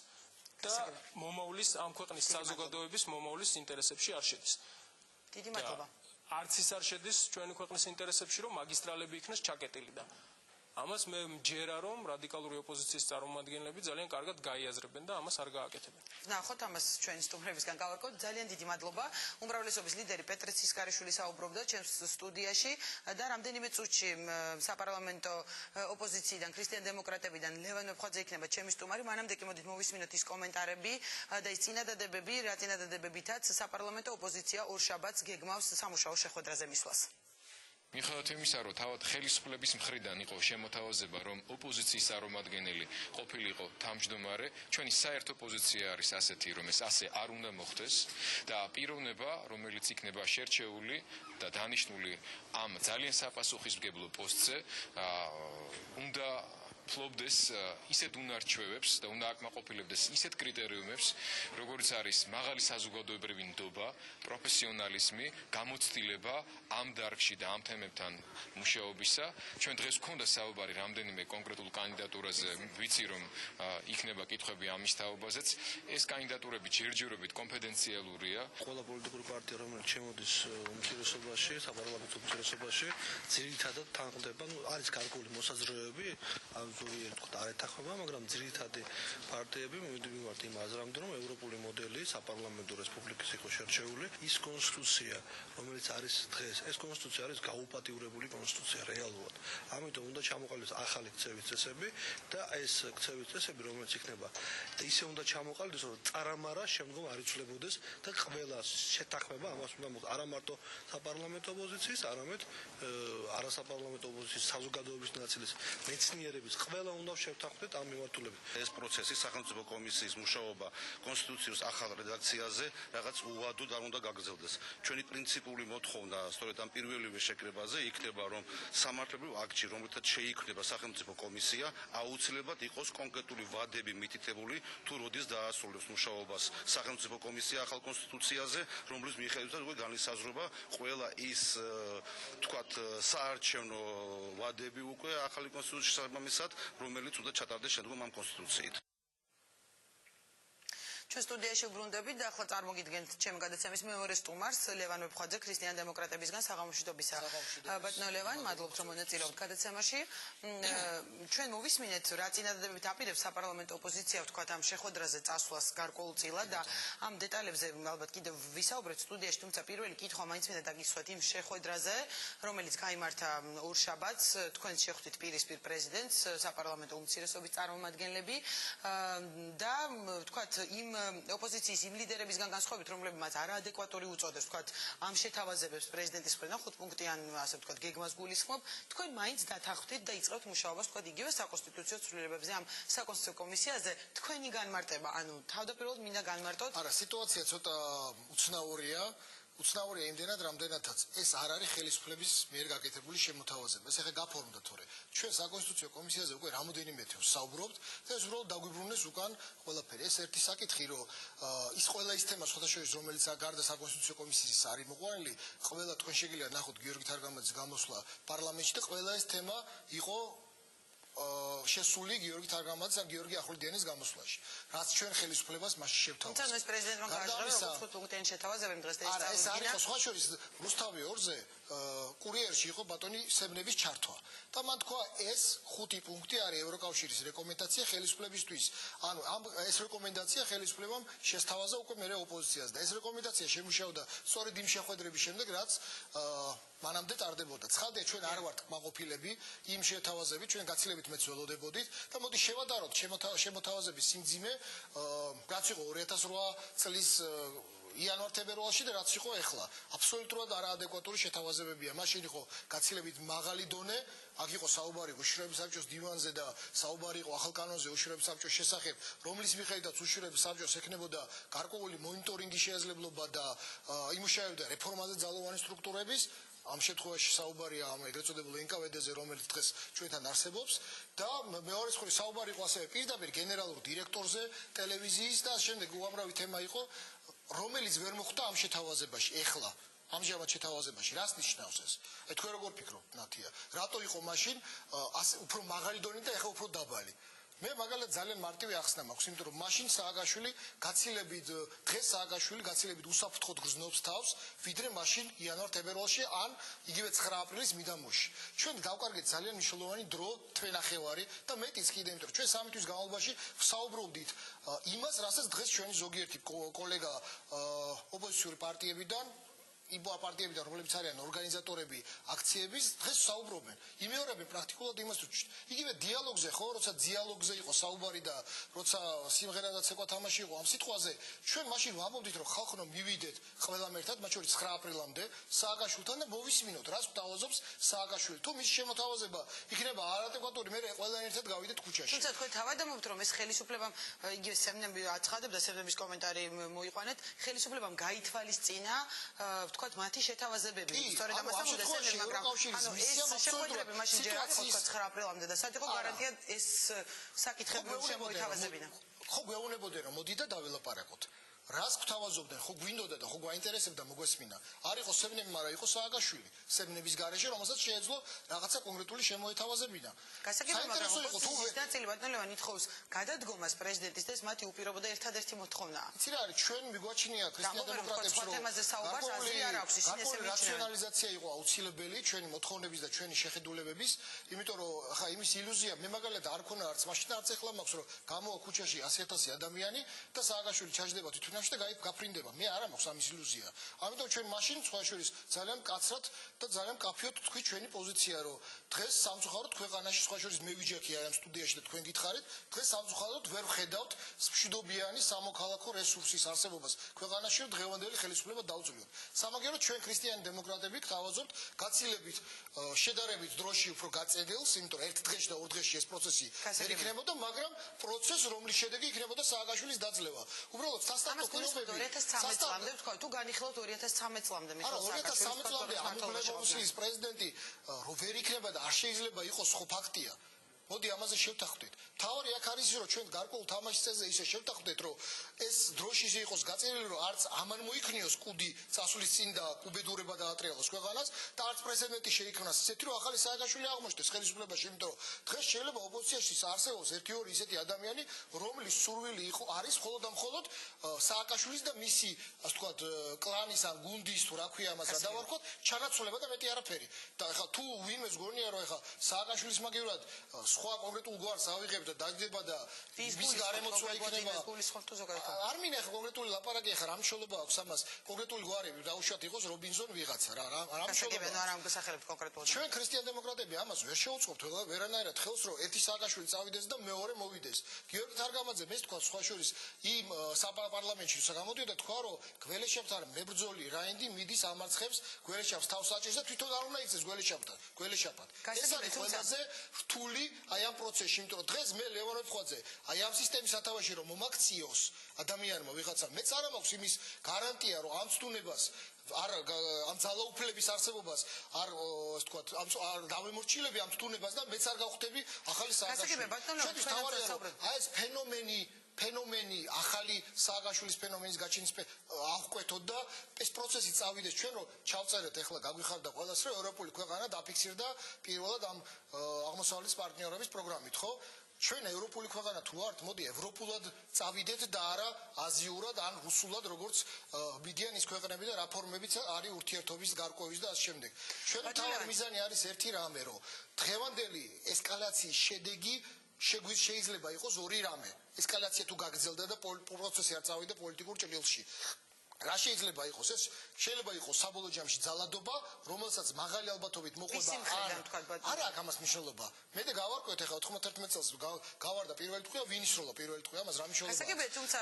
და მომავლის ამ ქვეყნის საზოგადოების მომავლის ინტერესებში არ შედის. დიდი მადლობა. არც ის არ შედის ჩვენი ქვეყნის ინტერესებში, რომ მაგისტრალები იქნას ჩაკეტილი და ამას მე მჯერა, რომ რადიკალური ოპოზიციის წარმომადგენლები ძალიან კარგად გაიაზრებენ და ამას არ გააკეთებენ. ნახოთ ამას ჩვენი სტუმრებისგან გავაკეთოთ. ძალიან დიდი მადლობა. უმრავლესობის ლიდერი პეტრე ცისკარიშვილი საუბრობდა ჩემს სტუდიაში და რამდენიმე წუთში საპარლამენტო ოპოზიციიდან, ქრისტიან დემოკრატებიდან ლევან მებხვაძე იქნება ჩემი სტუმარი. მანამდე კი მოდით მოვისმინოთ ის კომენტარები და ის წინადადებები, რა წინადადებებითაც საპარლამენტო ოპოზიცია ორშაბათს გეგმავს სამუშაო შეხვედრაზე მისვლას. მიუხედავად იმისა, რომ თავად ხელისუფლების მხრიდან იყო შემოთავაზება, რომ ოპოზიციის წარმომადგენელი ყოფილიყო თავმჯდომარე, ჩვენი საერთო პოზიცია არის ასეთი, რომ ეს ასე არ უნდა მოხდეს და პიროვნება, რომელიც იქნება შერჩეული და დანიშნული ამ ძალიან საპასუხისმგებლო პოსტზე, უნდა ფლობდეს ისეთ უნარჩვევებს და უნდა აკმაყოფილებდეს ისეთ კრიტერიუმებს, როგორც არის მაღალი საზოგადოებრივი ნდობა, პროფესიონალიზმი, გამოცდილება ამ დარგში და ამ თემებთან მუშაობისა. ჩვენ დღეს გვქონდა საუბარი რამდენიმე კონკრეტულ კანდიდატურაზე, ვიცი რომ იქნება კითხვები ამის თაობაზეც. ეს კანდიდატურები ჯერჯერობით კონფიდენციალურია. ყველა პოლიტიკური პარტია, რომელიც შემოდის უმცირესობაში, საპარლამენტო უმცირესობაში, ძირითადად თანხმდება, არის გარკვეული მოსაზრებები, ზოგიერთ არ ეთანხმება, მაგრამ ძირითადი პარტიები მივიდივართ იმ აზრამდე, რომ ევროპული მოდელი საპარლამენტო რესპუბლიკის იყო შერჩეული. ის კონსტიტუცია, რომელიც არის დღეს, ეს კონსტიტუცია არის გაუპატიურებული კონსტიტუცია რეალურად. ამიტომ უნდა ჩამოყალიბდეს ახალი ქცევის წესები და ეს ქცევის წესები, რომელიც იქნება, ისე უნდა ჩამოყალიბდეს, რომ წარამარა შემდგომ არ იცვლებოდეს და ყველა შეთანხმება ამას უნდა მოხდეს. არა მარტო საპარლამენტო ოპოზიციის, არამედ არასაპარლამენტო ოპოზიციის საზოგადოების ნაწილის მეცნიერების ყველა უნდა შევთანხმდეთ ამ მიმართულებით. ეს პროცესი სახელმწიფო კომისიის მუშაობა კონსტიტუციის ახალ რედაქციაზე რაღაც უვადოდ არ უნდა გაგრძელდეს. ჩვენი პრინციპული მოთხოვნა სწორედ ამ პირველივე შეკრებაზე იქნება, რომ სამართლებრივ აქტში, რომელთაც შეიქმნება სახელმწიფო კომისია, აუცილებლად იყოს კონკრეტული ვადები მითითებული, თუ როდის დაასრულებს მუშაობას სახელმწიფო კომისია ახალ კონსტიტუციაზე, რომლის მიხედვითაც უკვე განისაზღვრება ყველა ის თქვათ საარჩევნო ვადები უკვე ახალი კონსტიტუციის შესაბამისად, რომელიც უნდა ჩატარდეს შემდგომ ამ კონსტიტუციით. ჩვენ სტუდიაში ვბრუნდებით და ახლა წარმოგიდგენთ ჩემი გადაცემის მეორე სტუმარს, ლევან მებხვაძე, ქრისტიან დემოკრატებისგან საღამოშვიდობისა. ბატონო ლევან, მადლობთ რომ მონაწილეობთ გადაცემაში. ჩვენ მოვისმინეთ, რა წინადადებებით აპირებს საპარლამენტო ოპოზიცია, ვთქვათ, ამ შეხვედრაზე წასვლას გარკვეულწილად და ამ დეტალებზე ალბათ კიდევ ვისაუბრეთ სტუდიაში, თუმცა პირველი კითხვა მაინც მინდა დაგისვათ იმ შეხვედრაზე, რომელიც გაიმართა ორშაბათს, თქვენ შეხვდით პირისპირ პრეზიდენტს, საპარლამენტო უმცირესობის წარმომადგენლები და ვთქვათ, იმ ოპოზიციის იმ ლიდერებისგან განსხვავებით, რომლებმაც არაადეკვატური უწოდეს, ვთქვათ, ამ შეთავაზებებს პრეზიდენტის მხრიდან 5-პუნქტიან, ასე ვთქვათ, გეგმას გულისხმობ, თქვენ მაინც დათანხმდით და იწყებთ მუშაობას, ვთქვათ, იგივე საკონსტიტუციო ცვლილებებზე, ამ საკონსტიტუციო კომისიაზე. თქვენი განმარტება, ანუ თავდაპირველად მინდა განმარტოთ. არა, სიტუაცია ცოტა უცნაურია. უცნაურია იმდენად, რამდენადაც ეს არ არის ხელისუფლების მიერ გაკეთებული შემოთავაზება. ეს ახლა გაფორმდა თორე. ჩვენ საკონსტიტუციო კომისიაზე უკვე რამოდენიმე თვეს საუბრობთ და ეს უბრალოდ დაგვიბრუნეს უკან ყველაფერი. ეს ერთი საკითხი, რომ ის ყველა ის თემა შეხოთაშორის, რომელიც გარდა საკონსტიტუციო კომისიის არის მოყვანილი, ყველა თქვენ შეგიძლიათ ნახოთ გიორგი თარგამაძის გამოსვლა პარლამენტში და ყველა ეს თემა იყო შესული გიორგი თარგამაძის ან გიორგი ახვლედიანის გამოსვლაში. რაც ჩვენ ხელისუფლებას მასში შევთავაზეთ. თუმცა ეს პრეზიდენტმა გააჟღერა 5-პუნქტიანი შეთავაზებები დღეს და ეს არის სხვა შორის რუსთავი 2-ზე კურიერში იყო ბატონი სებნების ჩართვა. და მან თქვა ეს 5 პუნქტი არის ევროკავშირის რეკომენდაცია ხელისუფლებისთვის. ანუ ეს რეკომენდაცია ხელისუფლებამ შესთავაზა უკვე მერე ოპოზიციას და ეს რეკომენდაცია შემუშავდა სწორედ იმ შეხვედრების შემდეგ, რაც მანამდე ტარდებოდა. ცხადია, ჩვენ არ ვართ კმაყოფილები იმ შეთავაზებით, ჩვენ გაცილებით მეც ველოდებოდით და მოდი შევადაროთ შემოთავაზების სიმძიმე, რაც იყო 2008 წლის იანვარ-თებერვალში და რაც იყო ეხლა. აბსოლუტურად არაადეკვატური შეთავაზებებია. მაშინ იყო გაცილებით მაღალი დონე, აქ იყო საუბარი უშიშროების საბჭოს დივანზე და საუბარი იყო ახალ კანონზე უშიშროების საბჭოს შესახებ, რომლის მიხედვითაც უშიშროების საბჭოს ექნებოდა გარკვეული მონიტორინგის შესაძლებლობა და იმუშავებდა რეფორმაზე ძალოვანი სტრუქტურების. ამ შემთხვევაში საუბარია ამ ეგრეთ წოდებულ NKVD-ზე, რომელიც დღეს ჩვენთან არსებობს და მეორე მხრივ საუბარი იყო ასევე პირდაპირ გენერალურ დირექტორზე ტელევიზიის და შემდეგ უამრავი თემა იყო, რომელიც ვერ მოხვდა ამ შეთავაზებაში ეხლა. ამჟამად შეთავაზებაში რას ნიშნავს ეს? თქვენ როგორ ფიქრობთ, ნათია? რატო იყო მაშინ ასე უფრო მაღალი დონე და ეხლა უფრო დაბალი? მე მაგალითად ძალიან მარტივი ახსნა მაქვს, იმიტომ რომ მაშინ სააკაშვილი გაცილებით დღეს სააკაშვილი გაცილებით უსაფრთხოდ გრძნობს თავს, ვიდრე მაშინ იანვარ-თებერვალში ან იგივე 9 აპრილის მიდამოში. ჩვენ გავკარგეთ ძალიან მნიშვნელოვანი დრო, თვენახევარი და მეტიც კიდე, იმიტომ რომ ჩვენ 3 თვის განმავლობაში ვსაუბრობდით იმას, რასაც დღეს ჩვენი ზოგიერთი კოლეგა ოპოზიციური პარტიებიდან პარტიებიდან, რომლებიც არიან ორგანიზატორები აქციების, დღეს საუბრობენ. იმეორებენ პრაქტიკულად იმას, რომ იგივე დიალოგზე, ხო, როცა დიალოგზე იყო საუბარი და როცა სიმღერა და ცეკვა თამაში იყო ამ სიტყვაზე, ჩვენ მაშინ ვამბობდით, რომ ხალხო მივიდეთ ყველამ ერთად, მათ შორის 9 აპრილამდე სააკაშვილთან და მოვისმინოთ, რას გვთავაზობს სააკაშვილი. თუ მის შემოთავაზება იქნება არადეკვატური, მე ყველანი ერთად გავიდეთ ქუჩაში. თუმცა თქვენ თავადამობთ, რომ ეს ხელისუფლებამ იგივე სემნები აცხადებდა, სემნების კომენტარი მოიყვანეთ, ხელისუფლებამ გაითვალისწინა ვთქვათ მათი შეთავაზებები. სწორედ ამასთან უნდა სცენები, მაგრამ ანუ ეს შეხვედრები მაშინ ჯერ არ იყო 9 აპრილამდე და სად იყო გარანტია ეს საკითხები შემოითავაზებინა. ხო გვეუბნებოდნენ რომ მოდი და დაველაპარაკოთ. რას გვთავაზობდნენ, ხო გვინდოდა და ხო გვაინტერესებდა მოგვესმინა. არ იყო სემნები, მაგრამ იყო სააკაშვილი. სემნების გარეშე, რომელსაც შეეძლო რაღაცა კონკრეტული შემოეთავაზებინა. გასაგებია, მაგრამ ოპოზიციის ნაწილი ბატონ ლევან ითხოვს გადადგომას პრეზიდენტის და ეს მათი უპირობო და ერთადერთი მოთხოვნაა. იცი რა არის, ჩვენ მიგვაჩნია ქრისტიან დემოკრატებს, რომ რაციონალიზაცია იყო აუცილებელი ჩვენი მოთხოვნების და ჩვენი შეხედულებების, იმიტომ რომ ხა იმის ილუზია მე მაგალითად არ ქონა არც მაშინ არც ეხლა მაქვს, რომ გამოვა ქუჩაში 100,000 ადამიანი და სააკაშვილი ჩაჯდება თვითონაში და გაფრინდება. მე არ მაქვს ამის ილუზია. ამიტომ ჩვენ მაშინ სხვა შორის ძალიან მკაცრად და ძალიან კაფეოდ თქვი ჩვენი პოზიცია, რომ დღეს სამწუხაროდ ქვეყანაში სხვა შორის მე ვიჯექი არ ამ სტუდიაში და თქვენ გითხარით, დღეს სამწუხაროდ ვერ ვხედავთ მშვიდობიანი სამოქალაქო რესურსის არსებობას ქვეყანაში, რომ დღევანდელი ხელისუფლება დაუძლიოთ. სამაგერო ჩვენ ქრისტიანი დემოკრატები გთავაზობთ გაცილებით შედარებით დროში უფრო გაწედილს, იმიტომ რომ ერთ დღეში და ორ დღეში ეს პროცესი ვერ იქნებოდა, მაგრამ პროცესი, რომლის შედეგი იქნებოდა სააკაშვილის დაძლევა. უბრალოდ ამას გულისხმობთ 2013 წლამდე თქვა, თუ განიხილოთ 2013 წლამდე მიხეილ სააკაშვილის 2013 წლამდე ამბლემობის პრეზიდენტი რომ ვერ იქნება და არ შეიძლება იყოს ხო ფაქტია. მოდი ამაზე შევთანხმდით. თავი აქ არის ის, რომ ჩვენ გარკვეულ თამაშის წესზე ისე შევთანხმდით, რომ ეს დროში ისე იყოს გაწეული, რომ არც ამან მოიქნიოს კუდი წასulis წინ და უბედურება დაატრიალოს ქვეყანას და არც პრეზიდენტი შეიქმნას ისეთი, რომ ახალი სააკაშვილი აღმოჩნდეს ხელისუფლებაში, იმიტომ რომ დღეს შეიძლება ოპოზიციაში არსებობს 1-2 ისეთი ადამიანი, რომლის სურვილი იყო არის მხოლოდ და მხოლოდ სააკაშვილის და მისი, ასე ვთქვათ, კლანის ან გუნდის თუ რა ქვია ამას გადავარქოთ, ჩანაცვლება და მეტი არაფერი. და ეხლა თუ ვინმეს გონია, რომ ეხლა სააკაშვილის მაგივრად სხვა კონკრეტულ გვარს ავიღებ და დაჯდება და მის გარემოცვა იქნება. არ მინახ კონკრეტული ლაპარაკი, ახლა რა მნიშვნელობა აქვს ამას? კონკრეტული გვარები დაუშვათ იყოს რობინზონ ვიღაცა რა მნიშვნელობა. რა ამგესახელებ კონკრეტულად. ჩვენ ქრისტიან დემოკრატები ამას ვერ შევუწყობთ ვერანაირად ხელს, რომ ერთი სააკაშვილი წავიდეს და მეორე მოვიდეს. გიორგი თარგამაძე მე თქვა სხვა შორის იმ საპარლამენტში გამოდიოდა თქვა, რომ გველეშაპთან მებრძოლი რაინდი მიდის ამარცხებს გველეშაპს თავს აჭერს და თვითონ არ უნდა იცეს გველეშაპთან. ეს არის ყველაზე რთული აი ამ პროცესში, იმიტომ რომ დღეს მე ლევან ვეფხვაძე, აი ამ სისტემის სათავეში რომ მომაქციოს ადამიანმა ვიღაცა, მეც არ მაქვს იმის გარანტია, რომ ამ ცდუნებას არ ამ ძალაუფლების არსებობას არ ასე ვთქვათ, არ დავემორჩილები ამ ცდუნებას და მეც არ გავხდები ახალი სააკაშვილი. აი ეს ფენომენი ახალი სააკაშვილის ფენომენის გაჩენის აღკვეთოთ და ეს პროცესი წავიდეს ჩვენ რომ ჩავწერეთ ახლა გაგვიხარდა ყველას რომ ევროპული ქვეყანა დაფიქსირდა პირველად ამ აღმოსავლეთის პარტნიორობის პროგრამით, ხო? ჩვენ ევროპული ქვეყანა თუ ვართ, მოდი ევროპულად წავიდეთ და არა აზიურად ან რუსულად, როგორც მიდიანის ქვეყნები და რაფორმებიც არის ურთიერთობის გარკვევის და ასე შემდეგ. ჩვენი თავი მიზანი არის ერთი რამე, რომ დღევანდელი ესკალაციის შედეგი შეიძლება იყოს ორი რამე. ესკალაცია თუ გაგრძელდა და პროცესი არ წავიდა პოლიტიკურ ჭრილში. რა შეიძლება იყოს ეს? შეიძლება იყოს საბოლოო ჯამში ძალადობა, რომელსაც მაღალი ალბათობით მოყვება არა აქვს ამას მნიშვნელობა. მე და გავარკვევთ ახლა 91 წელს გავარდა პირველი ტყვია, ვინ ისროლა პირველი ტყვია, ამას რა მნიშვნელობა? ასაკებია, თუმცა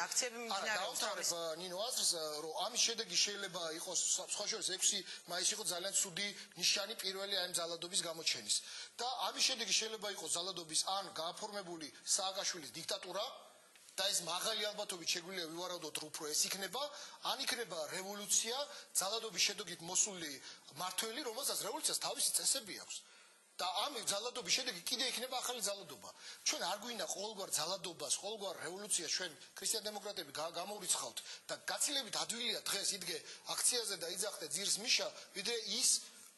აქციები მიმდინარეობს. ნინო აზრს, რომ ამის შედეგი შეიძლება იყოს სხვა შორის 6 მაისი იყო ძალიან ცუდი ნიშანი პირველი ამ ძალადობის გამოჩენის. და ამის შედეგი შეიძლება იყოს ძალადობის ან გააფორმებული სააკაშვილის დიქტატურა და ეს მაღალი ალბათობით შეგვიძლია ვივარაუდოთ, რომ უფრო ეს იქნება, ან იქნება რევოლუცია, ძალადობის შედეგით მოსული მართველი, რომელსაც რევოლუციას თავისი წესები აქვს. და ამ ძალადობის შედეგი კიდე იქნება ახალი ძალადობა. ჩვენ არ გვინდა ყოველგვარ ძალადობას, ყოველგვარ რევოლუციას ჩვენ ქრისტიან-დემოკრატები გამოვრიცხავთ და გაცილებით ადვილია დღეს იდგე აქციაზე და იძახდე ძირს მიშა, ვიდრე ის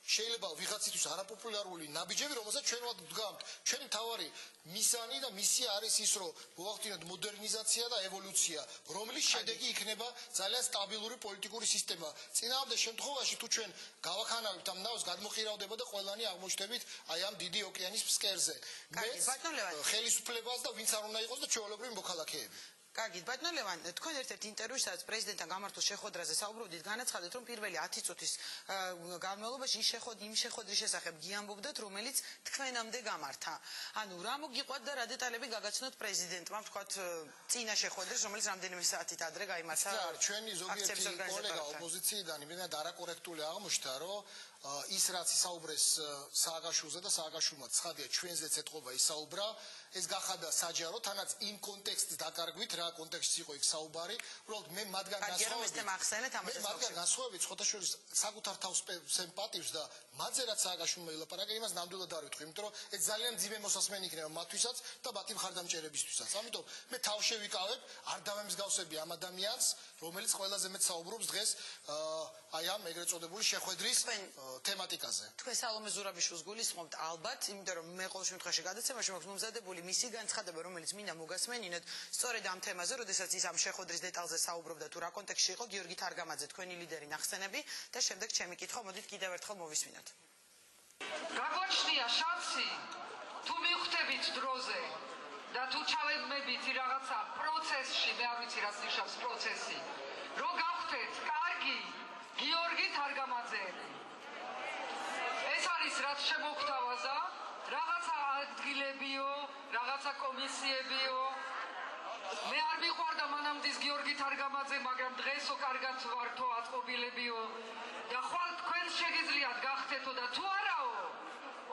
შეიძლება ვიღაცისთვის არაპოპულარული ნაბიჯები, რომელსაც ჩვენ ვდგამთ. ჩვენი მთავარი მიზანი და მისია არის ის, რომ მოვახდინოთ მოდერნიზაცია და ევოლუცია, რომლის შედეგი იქნება ძალიან სტაბილური პოლიტიკური სისტემა. წინააღმდეგ შემთხვევაში თუ ჩვენ გავახანავებთ ამ ნავს, გადმოყირავდება და ყველანი აღმოჩნდებით აი ამ დიდი ოკეანის ფსკერზე. ხელისუფლებას და ვინც არ უნდა იყოს და ჩვეულებრივი მოქალაქეები. კარგი, ბატონო ლევან, თქვენ ერთ-ერთ ინტერვიუში, სადაც პრეზიდენტთან გამართულ შეხვედრაზე საუბრობდით, განაცხადეთ, რომ პირველი 10 წუთის განმავლობაში იმ შეხვედრის შესახებ გიამბობდათ, რომელიც თქვენამდე გამართა. ანუ რა მოგიყვათ და რა დეტალები გაგაცნოთ პრეზიდენტმა, ვთქვათ, წინა შეხვედრის, რომელიც რამდენიმე საათით ადრე გაიმართა. ჩვენი ზოგიერთი კოლეგა ოპოზიციიდან იმედად არაკორექტული აღმოჩნდა, რომ ის რაც ისაუბრეს სააკაშვილზე და სააკაშვილმა ცხადია ჩვენზეც ეთყობა ისაუბრა, ეს გახადა საჯარო, თანაც იმ კონტექსტის დაკარგვით, რა კონტექსტი იყო იქ საუბარი, უბრალოდ მე მათგან განსხვავებით სხვათა შორის საკუთარ თავს პატივს და მათზე რაც სააკაშვილმა ელაპარაკა, იმას ნამდვილად არ ვიტყვი, იმიტომ რომ ეს ძალიან მძიმე მოსასმენი იქნება მათთვისაც და მათი მხარდამჭერებისთვისაც. ამიტომ მე თავში ვიკავებ, არ დავემსგავსები ამ ადამიანს, რომელიც ყველაზე მეტ საუბრობს დღეს აი ამ ეგრეთ წოდებული შეხვედრის თემატიკაზე. თქვენ სალომე ზურაბიშვილს გულისხმობთ ალბათ, იმიტომ რომ მე ყოველ შემთხვევაში გადაცემაში მაქვს მომზადებული მისი განცხადება, რომელიც მინდა მოგასმენინოთ, სწორედ ამ თემაზე, როდესაც ის ამ შეხვედრის დეტალზე საუბრობდა, თუ რა კონტექსტში იყო გიორგი თარგამაძე, თქვენი ლიდერი ნახსენები და შემდეგ ჩემი კითხვა, მოდით კიდევ ერთხელ მოვისმინოთ. გაგვაჩნია შანსი, თუ მივხვდებით დროზე და თუ ჩავეგმებით რაღაცა პროცესში, მე არ ვიცი რაც ნიშნავს პროცესი, რომ გავხდეთ კარგი გიორგი თარგამაძეები. ეს არის რაც შემოგთავაზა, რაღაცა ადგილებიო, რაღაცა კომისიებიო. მე არ მიყვარდა მანამდე გიორგი თარგამაძე, მაგრამ დღესო კარგად ვართო ატყობილებიო. და ხვალ თქვენ შეგიძლიათ გახდეთო და თუ არაო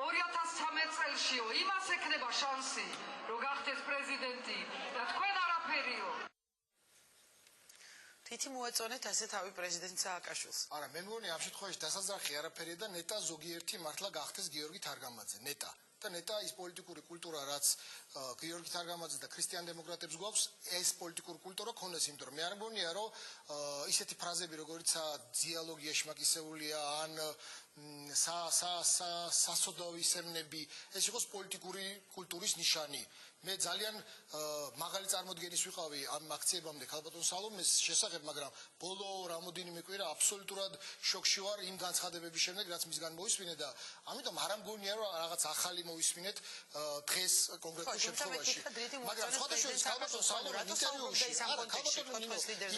2013 წელშიო იმას ექნება შანსი, რომ გახდეთ პრეზიდენტი და თქვენ არაფერიო. თითი მოეწონეთ ასე თავი პრეზიდენტ სააკაშვილს. არა, მე მგონი ამ შემთხვევაში დასაძრახი არაფერია და ნეტა ზოგიერთი მართლა გახდეს გიორგი თარგამაძე, ნეტა. და ნეტა ის პოლიტიკური კულტურა, რაც გიორგი თარგამაძე და ქრისტიან-დემოკრატებს გვაქვს, ეს პოლიტიკური კულტურა ქონდეს, იმიტომ რომ მე არ მგონია, რომ ისეთი ფრაზები, როგორიცაა დიალოგი ეშმაკისეულია, ან სასოდავი სემნები, ეს იყოს პოლიტიკური კულტურის ნიშანი. მე ძალიან მაღალი წარმოდგენის ვიყავი ამ აქციებამდე ქალბატონ სალომეს შესახებ, მაგრამ ბოლო რამოდენიმე კვირა აბსოლუტურად შოკში ვარ იმ განცხადებების შემდეგ, რაც მისგან მოვისმინე და ამიტომ არ მგონია, რომ რაღაც ახალი მოვისმინეთ დღეს კონკრეტულ შემთხვევაში. მაგრამ სხვათა შორის ქალბატონ სალომეს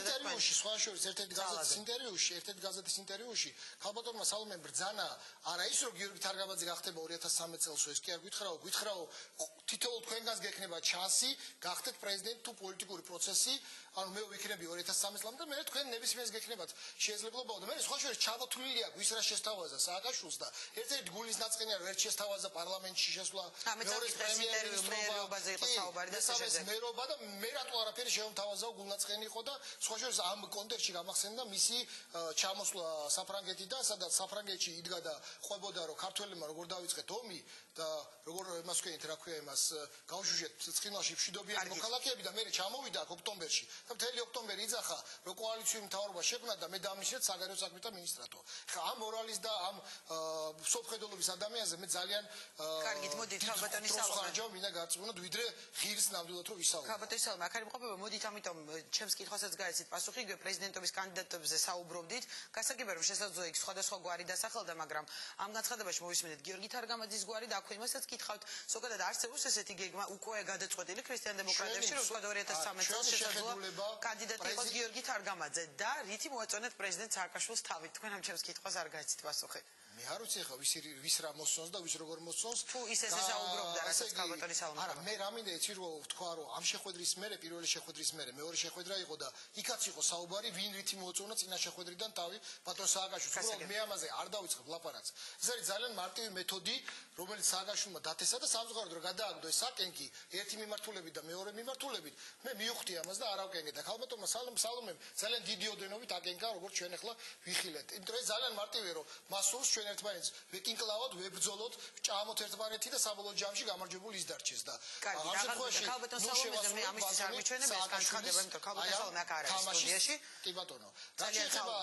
ინტერვიუში, სხვა შორის ერთ-ერთი გაზეთის ინტერვიუში, ქალბატონმა სალომემ ბრძანა არა ის, რომ გიორგი თარგამაძე გახდება 2013 წელს, ეს კი არ გითხრაო, თითოეულ თქვენგანს გექნება ჩანსი, გახდეთ პრეზიდენტი თუ პოლიტიკური პროცესი, ანუ მე ვიქნები 2013 წლამდე და მე თქვენ ნებისმიერს გექნებათ შესაძლებლობა და მე სხვა შორის ჩამოთვლილი აქვს ის რა შესთავაზა სააკაშვილს და ერთ-ერთი გულის ნაწყენია რომ ერთ შესთავაზა პარლამენტში შესვლა მეორე პრემიერ-მინისტრობაზე იყო საუბარი და მერობა და მე რატო არაფერი შემოთავაზა გულნაწყენი იყო და სხვა შორის ამ კონტექსტში გამახსენდა მისი ჩამოსვლა საფრანგეთიდან, სადაც საფრანგეთში იდგა და ყვებოდა რომ ქართველებმა როგორ დაიწყეთ ომი და როგორ იმას ვქენით რა ქვია იმას გავშუშეთ ცხინვალში მშვიდობიანი მოქალაქეები და მე ჩამოვიდა ოქტომბერში და მთელი ოქტომბერი იძახა რომ კოალიციური მთავრობა შექმნა და მე დამნიშნეთ საგარეო საქმეთა მინისტრატო. ხა ამ მორალის და ამ სოფხედელობის ადამიანზე მე ძალიან კარგით, მოდით, ქალბატონი სალომე. ხარჯავ მინდა გარწმუნოთ, ვიდრე ღირს ნამდვილად რომ ვისაუბროთ. ქალბატონი სალომე, აქ არ იმყოფება, მოდით, ამიტომ ჩემს კითხვასაც გაეცით პასუხი, იგივე პრეზიდენტობის კანდიდატებზე საუბრობდით. გასაგებია, რომ შესაძლოა იქ სხვადასხვა გვარი დასახელდა, მაგრამ ამ განცხადებაში მოვისმინეთ გიორგი თარგამაძის გვარი და აქვე იმასაც კითხავთ, ზოგადად არსებობს ესეთი გეგმა უკვე გადაწყვეტილი ქრისტიან დემოკრატებში, რომ თქვა 2013 წელს შესაძლოა კანდიდატი იყოს გიორგი თარგამაძე და რითი მოეწონეთ პრეზიდენტ სააკაშვილის თავით. თქვენ ამ ჩემს კითხვას არ გაეცით პასუხი. მე არ ვიცი ახლა ვის რა მოსწონს და ვის როგორ მოსწონს. თუ ის ესე საუბრობდა, რასაც ქალბატონი სალომე. არა, მე რა მინდა იცი რომ ვთქვა რომ ამ შეხვედრის მერე, პირველი შეხვედრის მერე, მეორე შეხვედრა იყო და იქაც იყო საუბარი, ვინ რითი მოეწონა წინა შეხვედრიდან თავი ბატონ სააკაშვილს. უბრალოდ მე ამაზე არ დავიწყებ ლაპარაკს. ეს არის ძალიან მარტივი მეთოდი, რომელიც სააკაშვილმა დათესა და სამწუხაროდ რომ გადააგდო ეს საკენკი ერთი მიმართულებით და მეორე მიმართულებით, მე მივხვდი ამას და არ ავკენგე და ქალბატონმა სალომემ ძალიან დიდი ოდენობით აკენკა, როგორც ჩვენ ახლა ვიხილეთ. იმიტომ ეს ძალიან მარტივია რომ მასულს ჩვენ ერთმანეთს ვეკინკლავოთ, ვებრძოლოთ, ჭამოთ ერთმანეთი და საბოლოო ჯამში გამარჯვებული ის დარჩეს და ამ შემთხვევაში ქალბატონ სალომეზე მე ამისთვის არ მიჩვენებ ეს განცხადება, იმიტომ რომ ქალბატონ სალომე აქ არ არის სტუდიაში. კი ბატონო. რაც შეეხება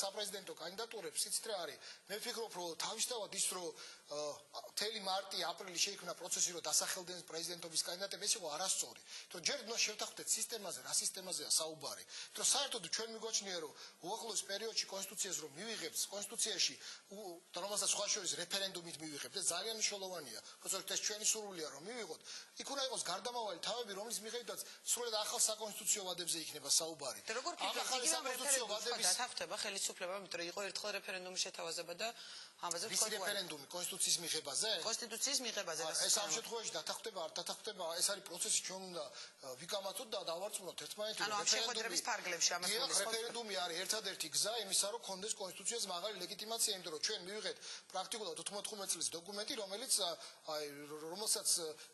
საპრეზიდენტო კანდიდატურებს, იცით რა არის? მე ვფიქრობ, რომ თავისთავად ის რომ მთელი მარტი, აპრილი შეიქმნა პროცესი, რომ დასახელდნენ პრეზიდენტობის კანდიდატები, ეს იყო არასწორი. თუ ჯერ უნდა შევთანხმდეთ სისტემაზე, რა სისტემაზეა საუბარი. თუ საერთოდ ჩვენ მიგვაჩნია, რომ უახლოეს პერიოდში კონსტიტუციას რომ მივიღებთ, კონსტიტუციაში და რომელსაც სხვა შორის რეფერენდუმით მივიღებთ, ეს ძალიან მნიშვნელოვანია. თორემ ეს ჩვენი სურვილია რომ მივიღოთ. იქ უნდა იყოს გარდამავალი თავები, რომლის მიხედვითაც სრულად ახალ საკონსტიტუციო ვადებზე იქნება საუბარი. და როგორ ფიქრობთ, იგივე საკონსტიტუციო ვადების დათანხმდება ხელისუფლება, იმიტომ რომ იყო ერთხელ რეფერენდუმის შეთავაზება და ამაზე ვთქვა რეფერენდუმი კონსტიტუციის მიღებაზე? კონსტიტუციის მიღებაზე. ეს ამ შემთხვევაში დათანხმდება, არ დათანხმდება, ეს არის პროცესი, ჩვენ უნდა ვიკამათოთ და დავარწმუნოთ ერთმანეთს. ანუ ამ შეხვედრების ფარგლებში ამას გულისხმობთ. რეფერენდუმი არის ერთადერთი გზა იმისა, რომ კონდეს კონსტიტუციას მაღალი ლეგიტიმაცია, იმიტომ რომ ჩვენ მივიღეთ პრაქტიკულად 95 წლის დოკუმენტი, რომელსაც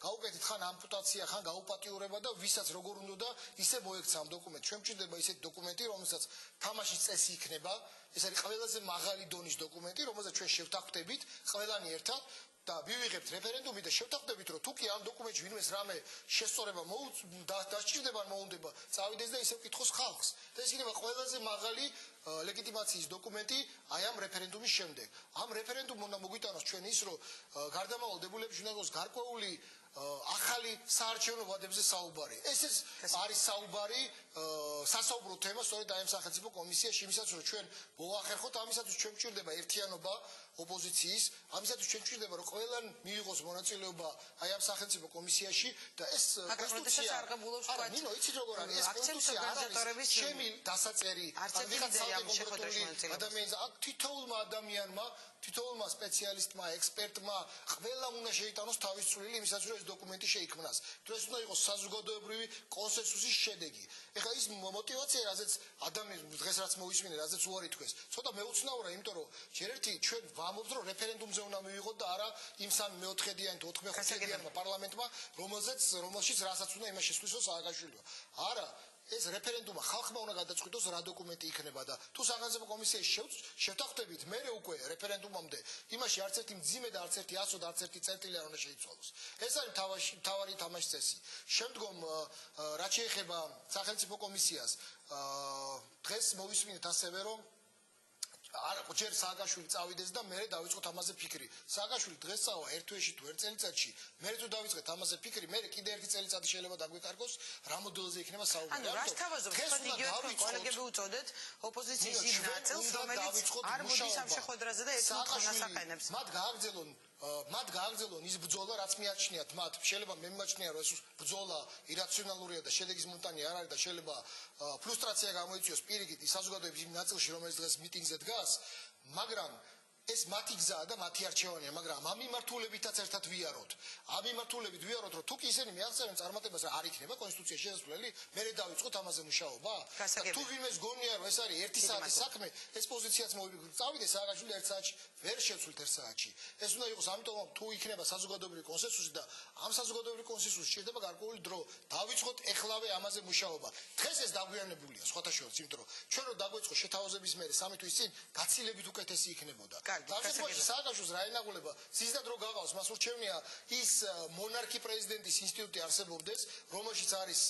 გაუკეთეთ ხან ამპუტაცია, ხან გაუპატიურება და ვისაც როგორ უნდა ისე მოექცა ამ დოკუმენტს. ჩვენ გვჭირდება ისეთი დოკუმენტი, რომელსაც თამაშის წესი იქნება. ეს არის ყველაზე მაღალი დონის დოკუმენტი, რომელსაც ჩვენ შევთანხმდებით ყველანი ერთად და მივიღებთ რეფერენდუმი და შევთანხმდებით, რომ თუ კი ამ დოკუმენტში ვინმეს რამე შესწორება დასჭირდება, მოუნდება, წავიდეს და ისე ვკითხოს ხალხს. და ეს იქნება ყველაზე მაღალი ლეგიტიმაციის დოკუმენტი აი ამ რეფერენდუმის შემდეგ. ამ რეფერენდუმს უნდა მოგვიტანოს ჩვენ ის, რომ გარდამავალ დებულებში უნდა იყოს გარკვეული ახალი საარჩევნო ვადებზე საუბარი. ეს არის საუბარი სასაუბრო თემა სწორედ აი ამ სახელმწიფო კომისიაში, იმისაც რომ ჩვენ მოვახერხოთ, ამისათვის ჩვენ გვჭირდება ერთიანობა ოპოზიციის, ამისათვის ჩვენ გვჭირდება რომ ყველანი მიიღოს მონაწილეობა აი ამ სახელმწიფო კომისიაში და ეს კონსტიტუცია არა, ნინო, იცით როგორ არის? ეს კონსტიტუცია არის ჩემი დასაწერი ადამიანის თითოეულმა ადამიანმა, თითოეულმა სპეციალისტმა, ექსპერტმა, ყველა უნდა შეიტანოს თავის წვლილი იმისათვის რომ ეს დოკუმენტი შეიქმნას. თუ ეს უნდა იყოს საზოგადოებრივი კონსენსუსის შედეგი. ეხლა ის мотивация, რაზეც ადამიანს დღეს რაც მოვისმინე, რაზეც უარი თქვეს, ცოტა მეუცნაურია, იმიტომ რომ ჯერ ერთი ჩვენ ვამბობთ, რომ რეფერენდუმზე უნდა მივიღოთ და არა იმ 3-4-დიან თუ 4-5-დიან პარლამენტმა, რომელშიც რასაც უნდა იმას შესწავლოს სააკაშვილო. არა, ეს რეფერენდუმი ხალხმა უნდა გადაწყვიტოს რა დოკუმენტი იქნება და თუ სახელმწიფო კომისიაში შევთანხმდებით, მე უკვე რეფერენდუმამდე იმაში არც ერთი მძიმე და არც ერთი ასო და არც ერთი ცენტილი არ უნდა შეიცვალოს. ეს არის თავარი თამაშის წესი. შემდგომ რაც შეეხება სახელმწიფო კომისიას, დღეს მოვისმინეთ ასევე რომ ჯერ სააკაშვილი წავიდეს და მე დავიწყოთ ამაზე ფიქრი. სააკაშვილი დღეს წავა ერთ თვეში თუ ერთ წელიწადში, მე თუ დავიწყეთ ამაზე ფიქრი, მე კიდე ერთი წელიწადი შეიძლება დაგვეკარგოს, რა მოდელზე იქნება საუბარი. ანუ რას თავაზობთ? თქვენ იგივე თქვენ კოლეგები უწოდეთ ოპოზიციის იმ ნაწილს, რომელიც არ მოდის ამ შეხვედრაზე და ერთ მოთხოვნას აყენებს. მათ გააგრძელონ ის ბრძოლა, რაც მიაჩნიათ მათ. შეიძლება მე მიმაჩნია, რომ ეს ბრძოლა ირაციონალურია და შედეგის მომტანი არ არის და შეიძლება ფრუსტრაცია გამოიწვიოს პირიქით ის საზოგადოების იმ ნაწილში, რომელიც დღეს მიტინგზე დგას, მაგრამ ეს მათი გზაა და მათი არჩევანია, მაგრამ ამ მიმართულებითაც ერთად ვიაროთ. ამ მიმართულებით ვიაროთ, რომ თუ კი ისინი მიაღწევენ წარმატებას, არ იქნება კონსტიტუციაში შესასვლელი, მე დავიწყოთ ამაზე მუშაობა. თუ ვინმეს გონია, რომ ეს არის 1 საათის საქმე, ეს პოზიციაც წავიდეს სააკაშვილი 1 საათში, ვერ შევცვლით 1 საათში. ეს უნდა იყოს, ამიტომ თუ იქნება საზოგადოებრივი კონსენსუსი და ამ საზოგადოებრივი კონსენსუსი შეიძლება გარკვეული დრო დავიწყოთ ეხლავე ამაზე მუშაობა. დღეს ეს დაგვიანებულია სხვათა შორის, იმიტომ რომ ჩვენ რო დაგვეწყო შეთავაზების მერე 3 თვის წინ გაცილებით უკეთესი იქნებოდა. გასაგებია სააკაშვილს რა ენაგულება სიზდად რო გაღავს, მას ურჩევნია ის მონარქი პრეზიდენტის ინსტიტუტი არსებობდეს, რომელშიც არის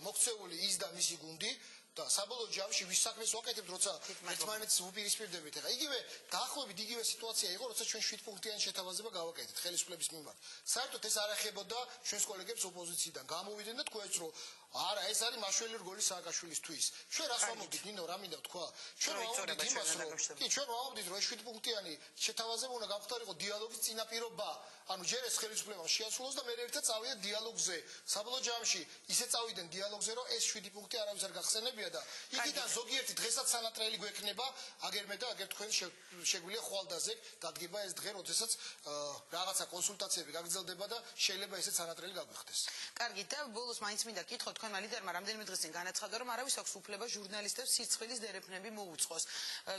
მოქცეული ის და მისი გუნდი და საბოლოო ჯამში ვის საქმეს ვაკეთებთ, როცა ერთმანეთს უპირისპირდებით. ეხლა იგივე დაახლოებით იგივე სიტუაცია იყო, როცა ჩვენ 7 პუნქტიანი შეთავაზება გავაკეთეთ ხელისუფლების მიმართ. საერთოდ ეს არ ეხებოდა ჩვენს კოლეგებს ოპოზიციიდან. გამოვიდნენ და თქვენს რომ არა, ეს არის მაშველი რგოლი სააკაშვილისთვის. ჩვენ რას ვამბობთ, ნინო, რა მინდა ვთქვა? ჩვენ ვამბობთ იმას, რომ კი, ჩვენ ვამბობთ, რომ ეს 7 პუნქტიანი შეთავაზება უნდა გამხდარიყო დიალოგის წინაპირობა. ანუ ჯერ ეს ხელისუფლებამ შეასრულოს და მე ერთად წავიდეთ დიალოგზე. საბოლოო ჯამში ისე წავიდნენ დიალოგზე, რომ ეს 7 პუნქტი არავის არ გახსენებია და იქიდან ზოგიერთი დღესაც სანატრელი გვექნება, აგერ მე და აგერ თქვენ შეგვიძლია ხვალდაზე დადგება ეს დღე, როდესაც რაღაცა კონსულტაციები გაგრძელდება და შეიძლება ესეც სანატრელი გაგვიხდეს. კარგი, და ბოლოს მაინც მინდა კითხოთ, თქვენმა ლიდერმა რამდენიმე დღის წინ განაცხადა, რომ არავის აქვს უფლება ჟურნალისტებს სიცხვილის დერეფნები მოუწყოს.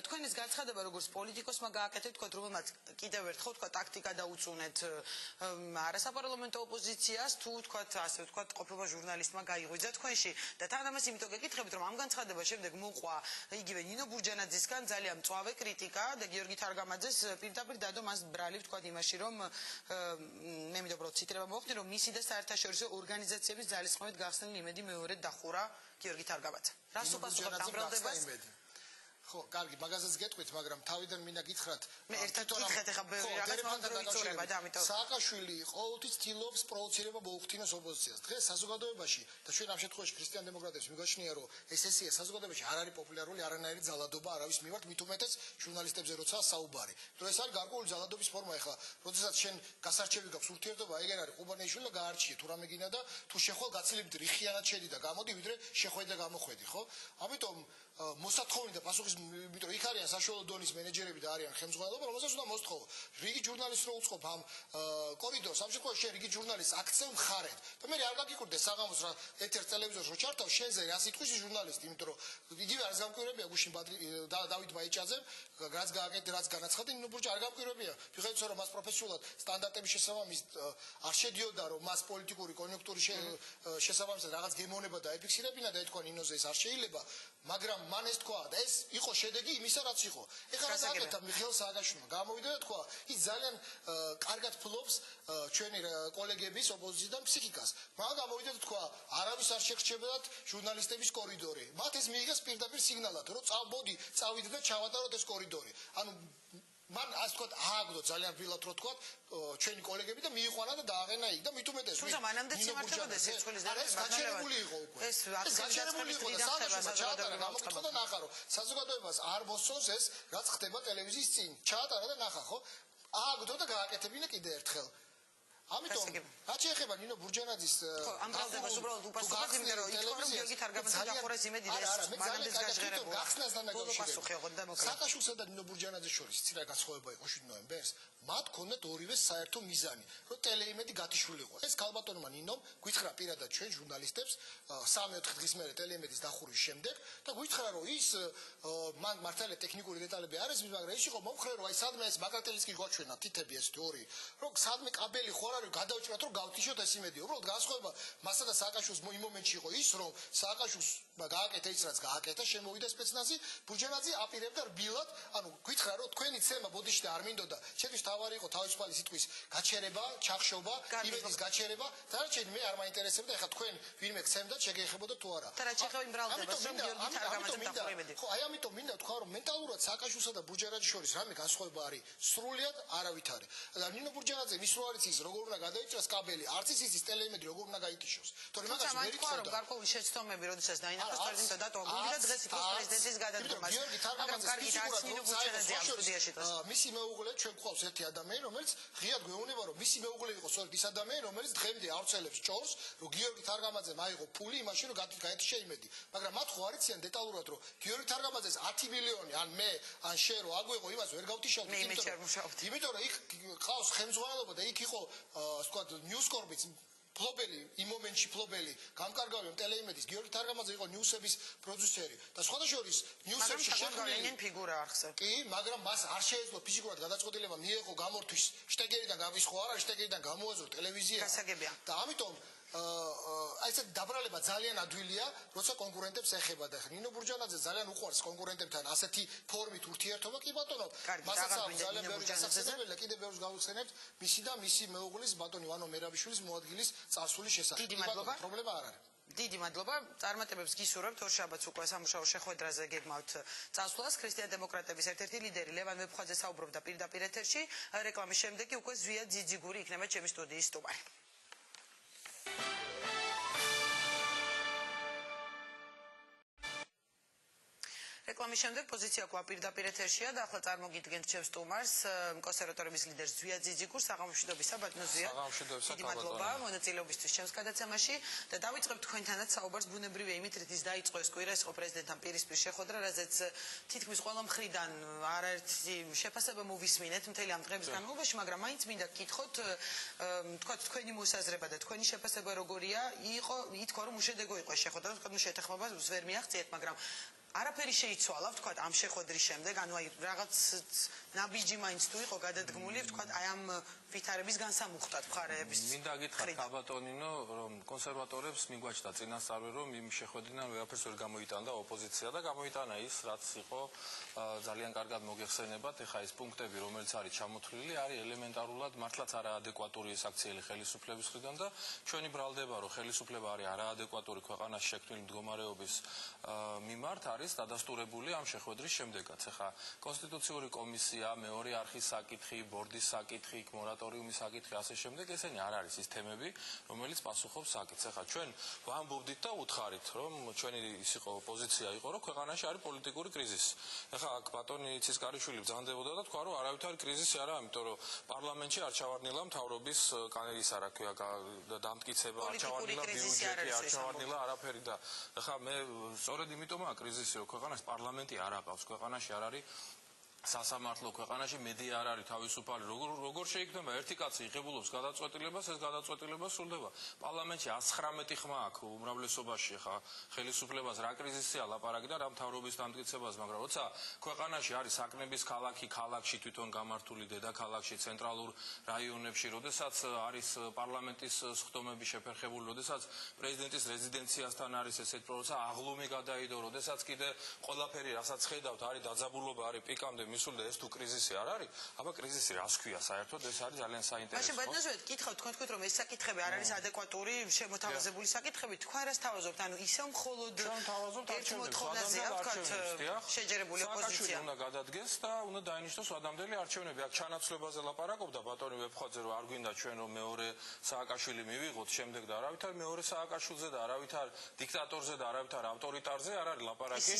თქვენ ეს განცხადება როგორც პოლიტიკოსმა გააკეთეთ, თქვათ, რომელმაც კიდევ ერთხელ თქვა ტაქტიკა დაუწუნეთ არასაპარლამენტო ოპოზიციას, თუ თქვათ, ასე ვთქვათ, ყოფილმა ჟურნალისტმა გაიღვიძა თქვენში და თან ამას იმიტომ გეკითხებით, რომ ამ განცხადებას შემდეგ მოყვა იგივე ნინო ბურჯანაძისგან ძალიან მწვავე კრიტიკა და გიორგი თარგამაძეს პირდაპირ დადო მას ბრალი ვთქვათ იმაში, რომ მე მინდა უბრალოდ ციტირება მოვხდი, რომ მისი და საერთაშორისო ორგანიზაციების ძალისხმევით გახსნილი იმედი მეორედ დახურა გიორგი თარგამაძე. რას უპასუხებთ ამ ბრალდებას? ხო, კარგი, მაგაზეც გეტყვით, მაგრამ თავიდან მინდა გითხრათ. მე ერთად გითხრათ, ეხა ბევრი რაღაც მოიწურება და ამიტომ სააკაშვილი ყოველთვის ცდილობს პროვოცირება მოუხდინოს ოპოზიციას. დღეს საზოგადოებაში და ჩვენ ამ შემთხვევაში ქრისტიან დემოკრატებს მიგოჩნია, რომ ეს ესეა საზოგადოებაში არ არის პოპულარული არანაირი ძალადობა არავის მიმართ, მით უმეტეს ჟურნალისტებზე როცა საუბარი. რომ ეს არის გარკვეული ძალადობის ფორმა, ეხლა, როდესაც შენ გასარჩევი გაქვს ურთიერთობა, ეგერ არის ყუბანეიშვილი და გაარჩიე თუ რამე გინდა და თუ შეხვალ გაცილებით რიხიანად შედი და გამოდი, ვიდრე შეხვედი და გამოხვედი, ხო? ამიტომ მოსათხოვნი და პასუხის, იმიტომ იქ არიან საშუალო დონის მენეჯერები და არიან ხელმძღვანელობა, რომელსაც უნდა მოსთხოვო. რიგი ჟურნალისტს რო უწყობ ამ კორიდორს, ამ შემთხვევაში შენ რიგი ჟურნალისტს აქცევ მხარედ. და მე არ გაგიკურდე საღამოს რა ეთერ ტელევიზორს რო ჩართავ, შენზე რა სიტყვის ჟურნალისტი, იმიტომ რომ იგივე არის გამკვირვებია გუშინ დავით ბაიჭაძემ, რაც გააკეთე, რაც განაცხადა, ნინო ბურჯა არ გამკვირვებია. ვიღაცა რომ მას პროფესიულად სტანდარტების შესაბამისად არ შედიოდა, რომ მას პოლიტიკური კონიუნქტურის შესაბამისად რაღაც გემოვნება დაეფიქსირებინა და ეთქვა ნინოზე ეს არ შეიძლება, მაგრამ მან ეს თქვა და ეს იყო შედეგი იმისა, რაც იყო. ეხლა რა გაკეთა მიხეილ სააკაშვილმა? გამოვიდა და თქვა, ის ძალიან კარგად ფლობს ჩვენი კოლეგების ოპოზიციიდან ფსიქიკას. მაგრამ გამოვიდა და თქვა, არავის არ შეგრჩებოდათ ჟურნალისტების კორიდორი. მათ ეს მიიღეს პირდაპირ სიგნალად, რომ წავბოდი, წავიდე და ჩავატაროთ ეს კორიდორი. ანუ მან ასე თქვა ააგდო ძალიან ვილად რო თქვა ჩვენი კოლეგები და მიიყვანა და დააყენა იქ და მით უმეტეს თუმცა მანამდე სიმართლებოდა სიცხვილის დარღვევა გაჩერებული იყო უკვე ეს გაჩერებული იყო და საერთოდ გამოკითხა და ნახა რომ საზოგადოებას არ მოსწონს ეს რაც ხდება ტელევიზიის წინ ჩაატარა და ნახა ხო ააგდო და გააკეთებინა კიდე ერთხელ ამიტომ რაც შეეხება ნინო ბურჯანაძის ამ ბრალდებას უბრალოდ უპასუხოთ იმიტომ რომ ითქვა რომ გიორგი თარგამაძე დახურეს იმედი და ეს მანამდეც გაჟღერებულა გახსნასთან დაკავშირებით სააკაშვილსა და ნინო ბურჯანაძის შორის ცირა განსხვავება იყო 7 ნოემბერს მათ ქონდათ ორივე საერთო მიზანი რომ ტელეიმედი გათიშულიყო ეს ქალბატონმა ნინომ გითხრა პირადად ჩვენ ჟურნალისტებს 3-4 დღის მერე ტელეიმედის დახურვის შემდეგ და გითხრა რომ ის მან მართალია ტექნიკური დეტალები არ არის მაგრამ ის იყო მომხრე რომ აი სადმე ეს მაგალითელიც კი გვაჩვენა თითები ეს თეორი რომ სადმე კაბელი ხო არის გადავჭრათ რომ გავთიშოთ ეს იმედი უბრალოდ განსხვავება მასა და სააკაშვილს იმ მომენტში იყო ის რომ სააკაშვილს გააკეთა ის რაც გააკეთა შემოვიდა სპეცნაზი ბურჯანაძე აპირებდა რბილად ანუ გითხრა რომ თქვენი ცემა ბოდიში და არ მინდოდა შეთვის თავარი იყო თავისუფალი სიტყვის გაჩერება ჩახშობა იმედის გაჩერება დარჩენ მე არ მაინტერესებდა ეხლა თქვენ ვინმე გცემდა შეგეხებოდა თუ არა და რა შეეხება იმ ბრალდებას რომ გიორგი თარგამაძემ დახურებედი ხო აი ამიტომ მინდა თქვა რომ მენტალურად სააკაშვილსა და ბურჯანაძის შორის რამე განსხვავება არის სრულიად არავითარი და ნინო ბურჯანაძე ის რო არის ის როგორ უნდა გადაიჭრას კაბელი არც ის ტელეიმედი როგორ უნდა გაითიშოს თორემ მაგას ვერ იცოდა რომ გარკვეული შეცდომები როდესაც დაინახეს პრეზიდენტო დატოვა გუნდა დღეს იქოს პრეზიდენტის გადადგომა გიორგი თარგამაძე ფიზიკურად მისი მეუღლე ჩვენ გვყავს ერთი ადამიანი რომელიც ღიად გვეუბნება რომ მისი მეუღლე იყო სწორედ ის ადამიანი რომელიც დღემდე ავრცელებს ჭორს რომ გიორგი თარგამაძემ აიღო ფული იმაში რომ გაეთიშა იმედი მაგრამ მათ ხო არ იციან დეტალურად რომ გიორგი თარგამაძეს 10 მილიონი ან მე ან შე რო აგვეყო იმას ვერ გავთიშავთ იმიტომ რომ იქ ყავს ხელმძღვანელობა და იქ იყო ასე ვთქვათ ნიუსკორპიც ფლობელი იმ მომენტში ფლობელი გამკარგავი ტელეიმედის გიორგი თარგამაძე იყო ნიუსების პროდიუსერი და სხვათა შორის ნიუსებში შექმნილი ფიგურა ახსოვ კი მაგრამ მას არ შეეძლო ფიზიკურად გადაწყვეტილება მიეღო გამორთვის შტეგერიდან გამის ხო არა შტეგერიდან გამოაზრო ტელევიზია გასაგებია და ამიტომ აი ეს დაბრალება ძალიან ადვილია როცა კონკურენტებს ეხება და ნინო ბურჯანაძე ძალიან უყვარს კონკურენტებთან ასეთი ფორმით ურთიერთობა კი ბატონო მასაც ძალიან ბევრი დასახსენებელია კიდევ ბევრს გავიხსენებთ მისი და მისი მეუღლის ბატონი ვანო მერაბიშვილის მოადგილის წარსულის შესახებ დიდი მადლობა პრობლემა არ არის დიდი მადლობა. წარმატებებს გისურვებთ ორშაბათს უკვე სამუშაო შეხვედრაზე გეგმავთ წასვლას. ქრისტიან დემოკრატების ერთ-ერთი ლიდერი ლევან ვეფხვაძე საუბრობდა პირდაპირ ეთერში. რეკლამის შემდეგ უკვე ზვია ძიძიგური იქნება ჩემი სტუდიის სტუმარი. რეკლამის შემდეგ პოზიცია კვლავ პირდაპირ ეთერშია და ახლა წარმოგიდგენთ ჩემს სტუმარს კონსერვატორების ლიდერს ზვია ძიძიგურს. საღამოშვიდობისა ბატონო ზვია. საღამოშვიდობისა მადლობა მონაწილეობისთვის ჩემს გადაცემაში და დავიწყებთ თქვენთანაც საუბარს ბუნებრივია იმით რითიც დაიწყო ეს კვირა, ეს იყო პრეზიდენტთან პირისპირ შეხვედრა, რაზეც თითქმის ყველა მხრიდან არაერთი შეფასება მოვისმინეთ მთელი ამ დღების განმავლობაში, მაგრამ მაინც მინდა გკითხოთ, თქვათ თქვენი მოსაზრება და თქვენი შეფასება როგორია, ითქვა რომ უშედეგო იყო ეს შეხვედრა, თქვათ შეთანხმებას ვერ მიაღწიეთ, მაგრამ არაფერი შეიცვალა, ვთქვათ, ამ შეხვედრის შემდეგ, ანუ აი რაღაც ნაბიჯი მაინც თუ იყო გადადგმული, ვთქვათ, აი ამ ვითარების განსამუხტად მხარეების. მინდა გითხრათ კაბატონინო, რომ კონსერვატორებს მიგვაჩნდა წინასწარ რომ იმ შეხვედრიდან ვერაფერს ვერ გამოიტანდა ოპოზიცია და გამოიტანა ის, რაც იყო ძალიან კარგად მოგეხსენებათ, ეხა ეს პუნქტები, რომელიც არის ჩამოთვლილი, არის ელემენტარულად მართლაც არაადეკვატური ეს აქციელი ხელისუფლების მხრიდან და ჩვენი ბრალდება, რომ ხელისუფლება არის არაადეკვატური ქვეყანაში შექმნილი მდგომარეობის მიმართ არის დადასტურებული ამ შეხვედრის შემდეგაც. ეხა კონსტიტუციური კომისია, მეორე არხის საკითხი, ბორდის საკითხი, მორატორიუმის საკითხი, ასე შემდეგ, ესენი არ არის ის თემები, რომელიც პასუხობს საკითხს. ეხა ჩვენ ვამბობდით და უთხარით, რომ ჩვენი ის იყო პოზიცია იყო, რომ ქვეყანაში არის პოლიტიკური კრიზისი. ეხა აქ ბატონი ცისკარიშვილი ბრძანდებოდა და თქვა, რომ არავითარი კრიზისი არა, იმიტომ რომ პარლამენტში არ ჩავარდნილა მთავრობის ისა რა ქვია დამტკიცება, არ ჩავარდნილა ბიუჯეტი, არ ჩავარდნილა არაფერი და ეხა მე სწორედ იმიტომაა კრიზისი, რომ ქვეყანაში პარლამენტი არ აყავს, ქვეყანაში არ არის სასამართლო, ქვეყანაში მედია არ არის თავისუფალი. როგორ შეიქმნება ერთი კაცი იღებულობს გადაწყვეტილებას, ეს გადაწყვეტილება სრულდება. პარლამენტში 119 ხმა აქვს უმრავლესობაში, ხა ხელისუფლებას რა კრიზისია ლაპარაკი და რა მთავრობის დამტკიცებას, მაგრამ როცა ქვეყანაში არის საკნების ქალაქი, ქალაქში თვითონ გამართული დედაქალაქში, ცენტრალურ რაიონებში, როდესაც არის პარლამენტის სხდომები შეფერხებული, როდესაც პრეზიდენტის რეზიდენციასთან არის ესეთ პროცესი, აღლუმი გადაიდო, როდესაც კიდე ყველაფერი რასაც ხედავთ, არის დაძაბულობა, არის პიკამდე მისული და ეს თუ კრიზისი არ არის, აბა კრიზისი რას ქვია საერთოდ, ეს არის ძალიან საინტერესო. მაშინ ბატონო, გითხავთ, თქვენ თქვით რომ ეს საკითხები არ არის ადეკვატური, შემოთავაზებული საკითხები, თქვენ რას თავაზობთ? ანუ ისევ მხოლოდ ერთ მოთხოვნაზეა, ვთქვათ, შეჯერებული ოპოზიცია. უნდა გადადგეს და უნდა დაინიშნოს ვადამდელი არჩევნები. აქ ჩანაცვლებაზე ლაპარაკობდა ბატონი ვეფხვაძე, რომ არ გვინდა ჩვენ რომ მეორე სააკაშვილი მივიღოთ შემდეგ და არავითარ მეორე სააკაშვილზე და არავითარ დიქტატორზე და არავითარ ავტორიტარზე არ არის ლაპარაკი.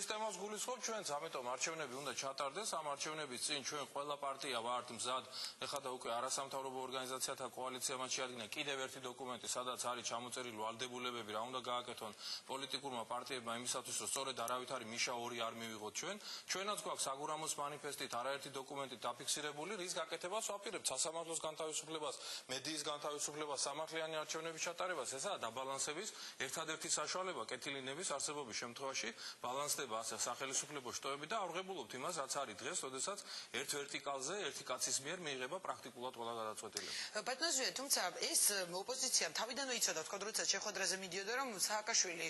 სისტემას გულისხმობ ჩვენც, ამიტომ არჩევნები უნდა ჩატარდეს. ამ არჩევნების წინ ჩვენ ყველა პარტია ვართ მზად. ეხლა და უკვე არასამთავრობო ორგანიზაციათა კოალიცია მათ შეადგინა კიდევ ერთი დოკუმენტი, სადაც არის ჩამოწერილი ვალდებულებები, რა უნდა გააკეთონ პოლიტიკურმა პარტიებმა იმისათვის, რომ სწორედ არავითარი მიშა ორი არ მივიღოთ ჩვენ. ჩვენაც გვაქვს საგურამოს მანიფესტით არაერთი დოკუმენტი დაფიქსირებული, რის გაკეთებას ვაპირებთ სასამართლოს განთავისუფლებას, მედიის განთავისუფლებას, სამართლიანი არჩევნების ჩატარებას. ესაა დაბალანსების ერთადერთი საშუალება კეთილინების არსებობის შემთხვევაში ბალანსდება ასე სახელმწიფო შტოები და აღებულობთ იმას, რაც არის დღეს, როდესაც ერთ ვერტიკალზე ერთი კაცის მიერ მიიღება პრაქტიკულად ყველა გადაწყვეტილება. ბატონო ზვია, თუმცა ეს ოპოზიციამ თავიდანვე იცოდა, თქვა როცა შეხვედრაზე მიდიოდა, რომ სააკაშვილი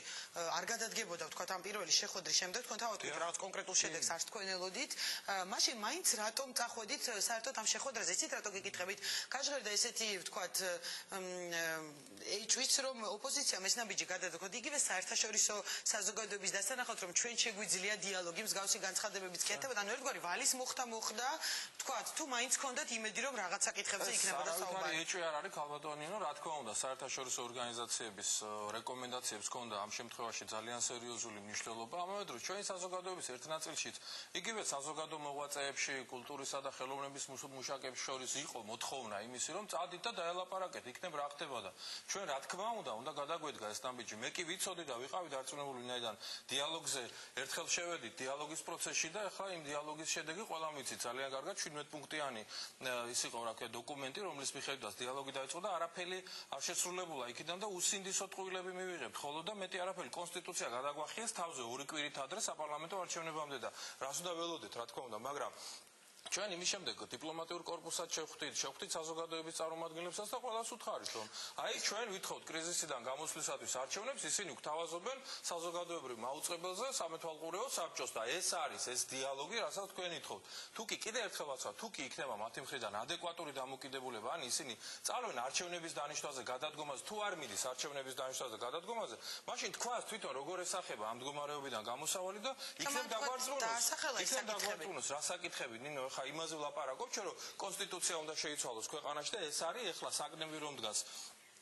არ გადადგებოდა, თქვა ამ პირველი შეხვედრის შემდეგ, თქვენ თავად თქვით რაღაც კონკრეტულ შედეგს არც თქვენ ელოდით. მაშინ მაინც რატომ წახვედით საერთოდ ამ შეხვედრაზე? იცით რატო გეკითხებით? გაჟღერდა ესეთი, ვთქვათ, ეჭვიც, რომ ოპოზიციამ ეს ნაბიჯი გადადგოთ. იგივე საერთაშორისო საზოგადოების დასანახად, რომ ჩვენ შეგვიძლია დიალოგი მსგავსი განცხადებებიც კეთებოდა, ანუ ერთგვარი ვალის მოხდა, თქვათ, თუ მაინც გქონდათ იმედი, რომ რაღაც საკითხებზე იქნებოდა საუბარი. ეჭვი არ არის ქალბატონინო, რა თქმა უნდა, საერთაშორისო ორგანიზაციების რეკომენდაციებს ჰქონდა ამ შემთხვევაში ძალიან სერიოზული მნიშვნელობა. ამავე დროს ჩვენი საზოგადოების ერთ ნაწილშიც, იგივე საზოგადო მოღვაწეებში, კულტურისა და ხელოვნების მუშაკებს შორის იყო მოთხოვნა იმისი, რომ წადით და დაელაპარაკეთ, იქნებ რა ხდებოდა. ჩვენ რა თქმა უნდა გადაგვედგა ეს ნაბიჯი. მე კი ვიცოდი და ვიყავი დარწმუნებული ვინაიდან დიალოგზე ერთხელ შევედით დიალოგის პროცესში და ახლა იმ დიალოგის შედეგი ყველამ ვიცით ძალიან კარგად 17 პუნქტიანი ის იყო რა ქვია დოკუმენტი, რომლის მიხედვითაც დიალოგი დაიწყო და არაფერი არ შესრულებულა იქიდან და უსინდისო ტყუილები მივიღებთ. ხოლო და მეტი არაფერი კონსტიტუცია გადაგვახიეს თავზე 2 კვირით ადრე საპარლამენტო არჩევნებამდე და რას უნდა ველოდეთ, რა თქმა უნდა, მაგრამ ჩვენ იმის შემდეგ დიპლომატიურ კორპუსად შევხვდით საზოგადოების წარმომადგენლებსაც და ყველას უთხარით, რომ აი ჩვენ ვითხოვთ კრიზისიდან გამოსვლისათვის არჩევნებს, ისინი გვთავაზობენ საზოგადოებრივ მაუწყებელზე სამეთვალყურეო საბჭოს და ეს არის ეს დიალოგი, რასაც თქვენ ითხოვთ. თუ კი კიდე ერთხელ ვაცავ, თუ კი იქნება მათი მხრიდან ადეკვატური დამოკიდებულება, ან ისინი წავენ არჩევნების დანიშნვაზე გადადგომაზე, თუ არ მიდის არჩევნების დანიშნვაზე გადადგომაზე, მაშინ თქვას თვითონ როგორ ესახება ამ მდგომარეობიდან გამოსავალი და იქნებ დაგვარწმუნოს, რა საკითხები, ნინო, ხა იმაზე ვლაპარაკობ, ჩვენ რომ კონსტიტუცია უნდა შეიცვალოს ქვეყანაში და ეს არის ეხლა საგნები რომ დგას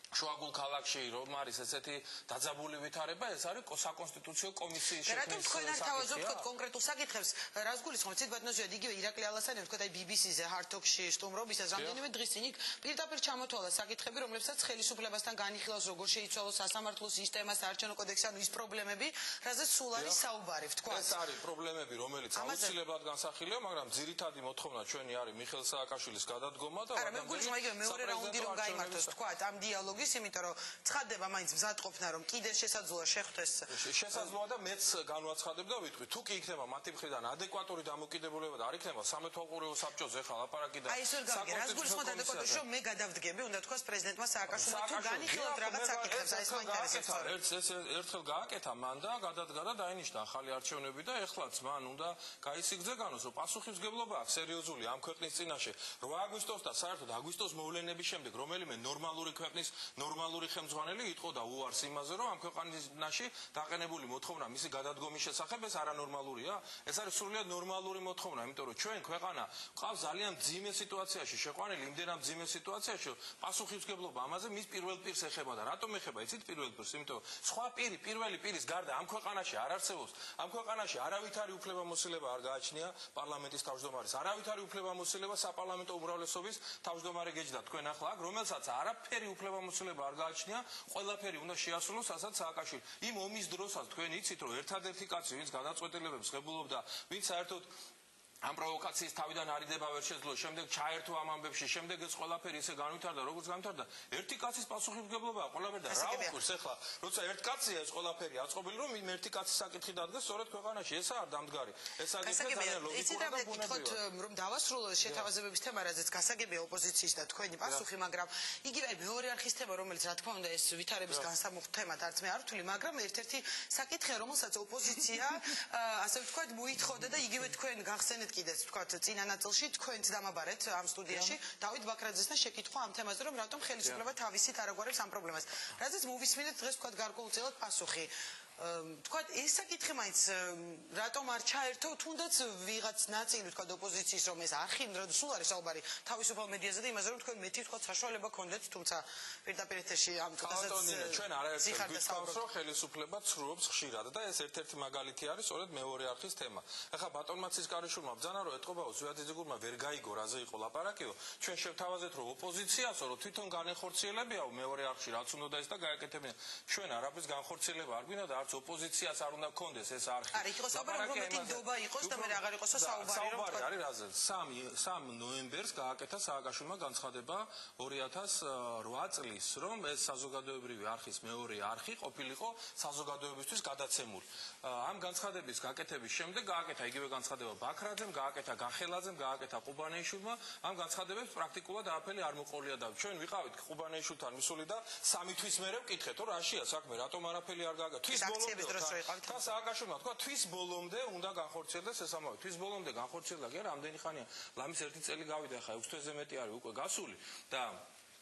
შუაგულ ქალაქში რომ არის ესეთი დაძაბული ვითარება, ეს არის საკონსტიტუციო კომისიის შექმნის რატომ თქვენ არ თავაზობთ კონკრეტულ საკითხებს, რას გულისხმობთ? ცით ბატონო იგივე ირაკლი ალასიანი თქვა აი BBC-ზე Hard Talk-ში სტუმრობისას რამდენიმე დღის წინ იქ პირდაპირ ჩამოთვალა საკითხები, რომლებსაც ხელისუფლებასთან განიხილავს, როგორ შეიცვალოს სასამართლო სისტემა, საარჩევნო კოდექსი, ანუ ის პრობლემები, რაზეც სულ არის საუბარი, ვთქვა. ეს არის პრობლემები, რომელიც აუცილებლად განსახილია, მაგრამ ძირითადი მოთხოვნა ჩვენი არის მიხეილ სააკაშვილის გადადგომა და არა, მე გულისხმობ იგივე მეორე რაუნდი რომ გაიმართოს, ვთქვა, ამ დიალოგის, იმიტომ რომ ცხადდება მაინც მზადყოფნა რომ კიდე შესაძლოა შეხვდეს. შესაძლოა და მეც განვაცხადებ და ვიტყვი, თუ კი იქნება მათი მხრიდან ადეკვატური დამოკიდებულება და არ იქნება სამეთვალყურეო საბჭოზე ხა ლაპარაკი და აი ეს ვერ გავიგე, რას გულისხმობთ ადეკვატურში, რომ მე გადავდგები, უნდა თქვას პრეზიდენტმა სააკაშვილმა თუ განიხილოთ რაღაც საკითხებს, აი ეს მაინტერესებს. ერთხელ გააკეთა მან და გადადგა და დაინიშნა ახალი არჩევნები და ეხლაც მან უნდა გაისიგზეგანოს, რომ პასუხისმგებლობა აქვს სერიოზული ამ ქვეყნის წინაშე 8 აგვისტოს და საერთოდ აგვისტოს მოვლენების შემდეგ რომელიმე ნორმალური ქვეყნის ნორმალური ხელმძღვანელი იტყოდა უარს იმაზე, რომ ამ ქვეყანაში დაყენებული მოთხოვნა მისი გადადგომის შესახებ ეს არანორმალურია. ეს არის სრულიად ნორმალური მოთხოვნა, იმიტომ რომ ჩვენ ქვეყანა ყავს ძალიან მძიმე სიტუაციაში, შეყვანილი იმდენად მძიმე სიტუაციაში, პასუხისმგებლობა ამაზე მის პირველ პირს ეხება და რატომ ეხება? იცით პირველ პირს? იმიტომ რომ სხვა პირველი პირის გარდა ამ ქვეყანაში არ არსებობს. ამ ქვეყანაში არავითარი უფლებამოსილება არ გააჩნია პარლამენტის თავმჯდომარის. არავითარი უფლებამოსილება საპარლამენტო უმრავლესობის თავმჯდომარე გეჯდა თქვენ ახლა აქ, რომელსაც არაფერი უფლებამოსილება არ გააჩნია, ყველაფერი უნდა შეასრულოს ასაც სააკაშვილი. იმ ომის დროსაც თქვენ იცით, რომ ერთადერთი კაცი, ვინც გადაწყვეტილებებს ღებულობდა, ვინც საერთოდ ამ პროვოკაციის თავიდან არიდება ვერ შეძლო, შემდეგ ჩაერთო ამ ამბებში, შემდეგ ეს ყველაფერი ისე განვითარდა, როგორც განვითარდა. ერთი კაცის პასუხისმგებლობაა ყველაფერი და რა უყურს ახლა, როცა ერთ კაცია ეს ყველაფერი აწყობილი, რომ იმ ერთი კაცის საკითხი დადგეს სწორედ ქვეყანაში, ეს არ დამდგარი. ეს საკითხი ძალიან ლოგიკურია და ბუნებრივია. რომ დავასრულოთ შეთავაზებების თემა, რაზეც გასაგებია ოპოზიციის და თქვენი პასუხი, მაგრამ იგივე მეორე არხის თემა, რომელიც რა თქმა უნდა ეს ვითარების განსამუხ თემად არც მე არ ვთვლი, მაგრამ ერთ-ერთი საკითხია, რომელსაც ოპოზიცია, ასე ვთქვათ, მოითხოვდა და იგივე თქვენ გახსენეთ კიდეც ვთქვათ წინა ნაწილში თქვენც დამაბარეთ ამ სტუდიაში დავით ბაქრაძესთან შეკითხვა ამ თემაზე რომ რატომ ხელისუფლება თავისით არ აგვარებს ამ პრობლემას. რაზეც მოვისმინეთ დღეს ვთქვათ გარკვეულწილად პასუხი. ვთქვათ ეს საკითხი მაინც რატომ არ ჩაერთო თუნდაც ვიღაც ნაწილი ვთქვათ ოპოზიციის რომ ეს არხი სულ არის საუბარი თავისუფალ მედიაზე და იმაზე რომ თქვენ მეტი ვთქვათ საშუალება გქონდეთ თუმცა პირდაპირ ეთერში ამ თვალსაზრისით ჩვენ არაერთხელ გვიქვავს რომ ხელისუფლება ცრუობს ხშირად და ეს ერთ-ერთი მაგალითი არის სწორედ მეორე არხის თემა. ახლა ბატონმა ცისკარიშვილმა ბრძანა რომ ეთყობაო ზვიათიძეგურმა ვერ გაიგო რაზე იყო ლაპარაკიო ჩვენ შევთავაზეთ რომ ოპოზიციასო რომ თვითონ განეხორციელებიაო მეორე არხში რაც უნდა და ეს და გააკეთებინა ჩვენ არაფრის განხორციელება არ გვინდა და ოპოზიციას არ უნდა გქონდეს ეს არხი. არა, იყოს საუბარი რომ მეტი ნდობა იყოს და მე აღარ იყოს საუბარი რომ არის რაზე 3 ნოემბერს გააკეთა სააკაშვილმა განცხადება 2008 წლის რომ ეს საზოგადოებრივი არხის მეორე არხი ყოფილიყო საზოგადოებისთვის გადაცემული. ამ განცხადების გაკეთების შემდეგ გააკეთა იგივე განცხადება ბაქრაძემ, გააკეთა გახელაძემ, გააკეთა ყუბანეიშვილმა. ამ განცხადებებს პრაქტიკულად არაფერი არ მოყოლია და ჩვენ ვიყავით ყუბანეიშვილთან მისული და 3 თვის მერე ვკითხეთ რომ რაშია საქმე, რატომ არაფერი არ გააკეთა. და სააკაშვილმა თქვა თვის ბოლომდე უნდა განხორციელდეს ეს ამბავი. თვის ბოლომდე განხორციელდა კი არა, ამდენი ხანია. ლამის 1 წელი გავიდა ხა 6 თვეზე მეტი არის უკვე გასული და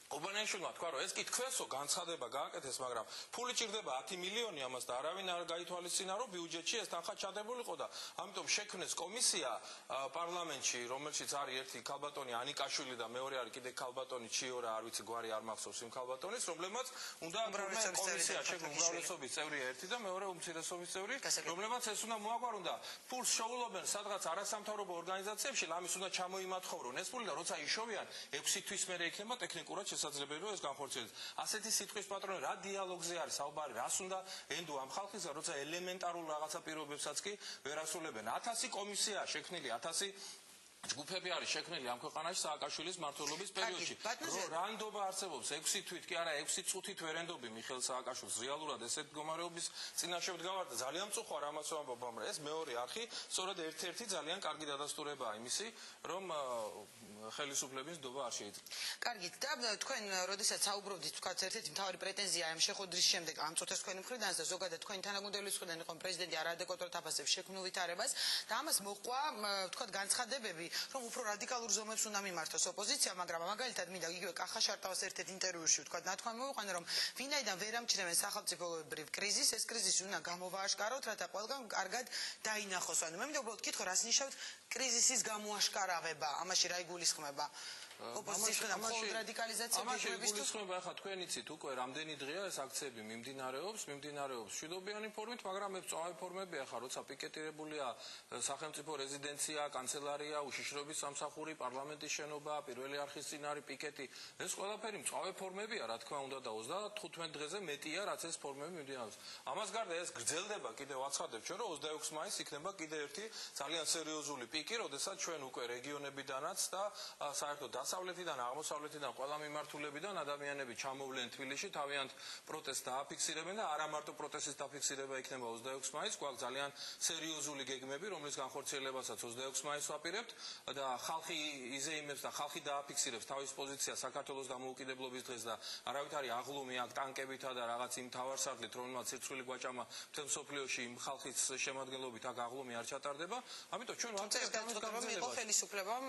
ყუბანეიშვილმა თქვა რომ ეს კი თქვენსო განცხადება გააკეთეს, მაგრამ ფული ჭირდება 10 მილიონი ამას და არავინ არ გაითვალისწინა რომ ბიუჯეტში ეს თანხა ჩადებულიყო და ამიტომ შექმნეს კომისია პარლამენტში, რომელშიც არის ერთი ქალბატონი ანიკაშვილი და მეორე არის კიდე ქალბატონი ჩიორა, არ ვიცი გვარი არ მახსოვს იმ ქალბატონის, რომლებმაც უნდა კომისია შექმნა უმრავლესობის წევრია ერთი და მეორე უმცირესობის წევრი, რომლებმაც ეს უნდა მოაგვარონ და ფულს შოულობენ სადღაც არასამთავრობო ორგანიზაციებში, ამის უნდა ჩამოიმათხოვრონ ეს ფული და როცა იშოვიან 6 თვის მერე იქნება ტექნიკურად შესაძლებელი რომ ეს განხორციელდეს. ასეთი სიტყვის პატრონი რა დიალოგზე არის საუბარი, რას უნდა ენდო ამ ხალხისა, როცა ელემენტარულ რაღაცა პირობებსაც კი ვერ ასრულებენ. 1000 კომისია შექმნილი, 1000 ჯგუფები არის შექმნილი ამ ქვეყანაში სააკაშვილის მმართველობის პერიოდში. რანდობა არსებობს 6 თვით, კი არა 6 წუთით ვერენდობი მიხეილ სააკაშვილს. რეალურად ესეთ მდგომარეობის წინაშე ვდგავართ და ძალიან მწუხარ ამას ვამბობ, მაგრამ ეს მეორე არხი სწორედ ერთ-ერთი ძალიან კარგი დადასტურებაა იმისი, რომ ხელისუფლების ნდობა არ შეიძლება. კარგით, და თქვენ როდესაც საუბრობდით, თქვათ ერთ-ერთი მთავარი პრეტენზია ამ შეხვედრის შემდეგ ამ წუთას თქვენი მხრიდანაც და ზოგადად თქვენი თანაგუნდელის მხრიდან იყო პრეზიდენტი არაადეკვატურად აფასებს შექმნილ ვითარებას და ამას მოყვა თქვათ განცხადებები, რომ უფრო რადიკალურ ზომებს უნდა მიმართოს ოპოზიცია, მაგრამ მაგალითად მინდა იგივე კახა შარტავას ერთ-ერთ ინტერვიუში თქვათ ნათქვამი მოვიყვანე, რომ ვინაიდან ვერ ამჩნევენ სახელმწიფოებრივ კრიზისს, ეს კრიზისი უნდა გამოვააშკაროთ, რათა ყველგან კარგად დაინახოს. ანუ მე მინდა უბრალოდ გითხრა, რას ნიშნავს კრიზისის გამოაშკარავება, ამაში რა იგულისხმება? ოპოზიციის მხრიდან მხოლოდ რადიკალიზაცია გეგმების თუ იგულისხმება, ახლა თქვენ იცით უკვე რამდენი დღეა ეს აქციები მიმდინარეობს მშვიდობიანი ფორმით, მაგრამ ეს მწვავე ფორმებია, ახლა როცა პიკეტირებულია სახელმწიფო რეზიდენცია, კანცელარია, უშიშროების სამსახური, პარლამენტის შენობა, პირველი არხის წინ არის პიკეტი, ეს ყველაფერი მწვავე ფორმებია, რა თქმა უნდა და 35 დღეზე მეტია, რაც ეს ფორმები მიმდინარეობს. ამას გარდა ეს გრძელდება, კიდევ აცხადებ ჩვენ, რომ 26 მაისს იქნება კიდევ ერთი ძალიან სერიოზული პიკი, როდესაც ჩვენ უკვე რეგიონებიდანაც და საერთოდ დასავლეთიდან, აღმოსავლეთიდან, ყველა მიმართულებიდან ადამიანები ჩამოვლენ თბილისში, თავიანთ პროტესტს დააფიქსირებენ და არა მარტო პროტესტის დაფიქსირება იქნება 26 მაისს, გვაქვს ძალიან სერიოზული გეგმები, რომლის განხორციელებასაც 26 მაისს ვაპირებთ და ხალხი იზეიმებს და ხალხი დააფიქსირებს თავის პოზიციას საქართველოს დამოუკიდებლობის დღეს და არავითარი აღლუმი აქ ტანკებითა და რაღაც იმ თავარსარდლით, რომელმაც სირცხვილი გვაჭამა მთელ მსოფლიოში იმ ხალხის შემადგენლობით აქ აღლუმი არ ჩატარდება. ამიტომ ჩვენ ვამბობთ, რომ იყო ხელისუფლებამ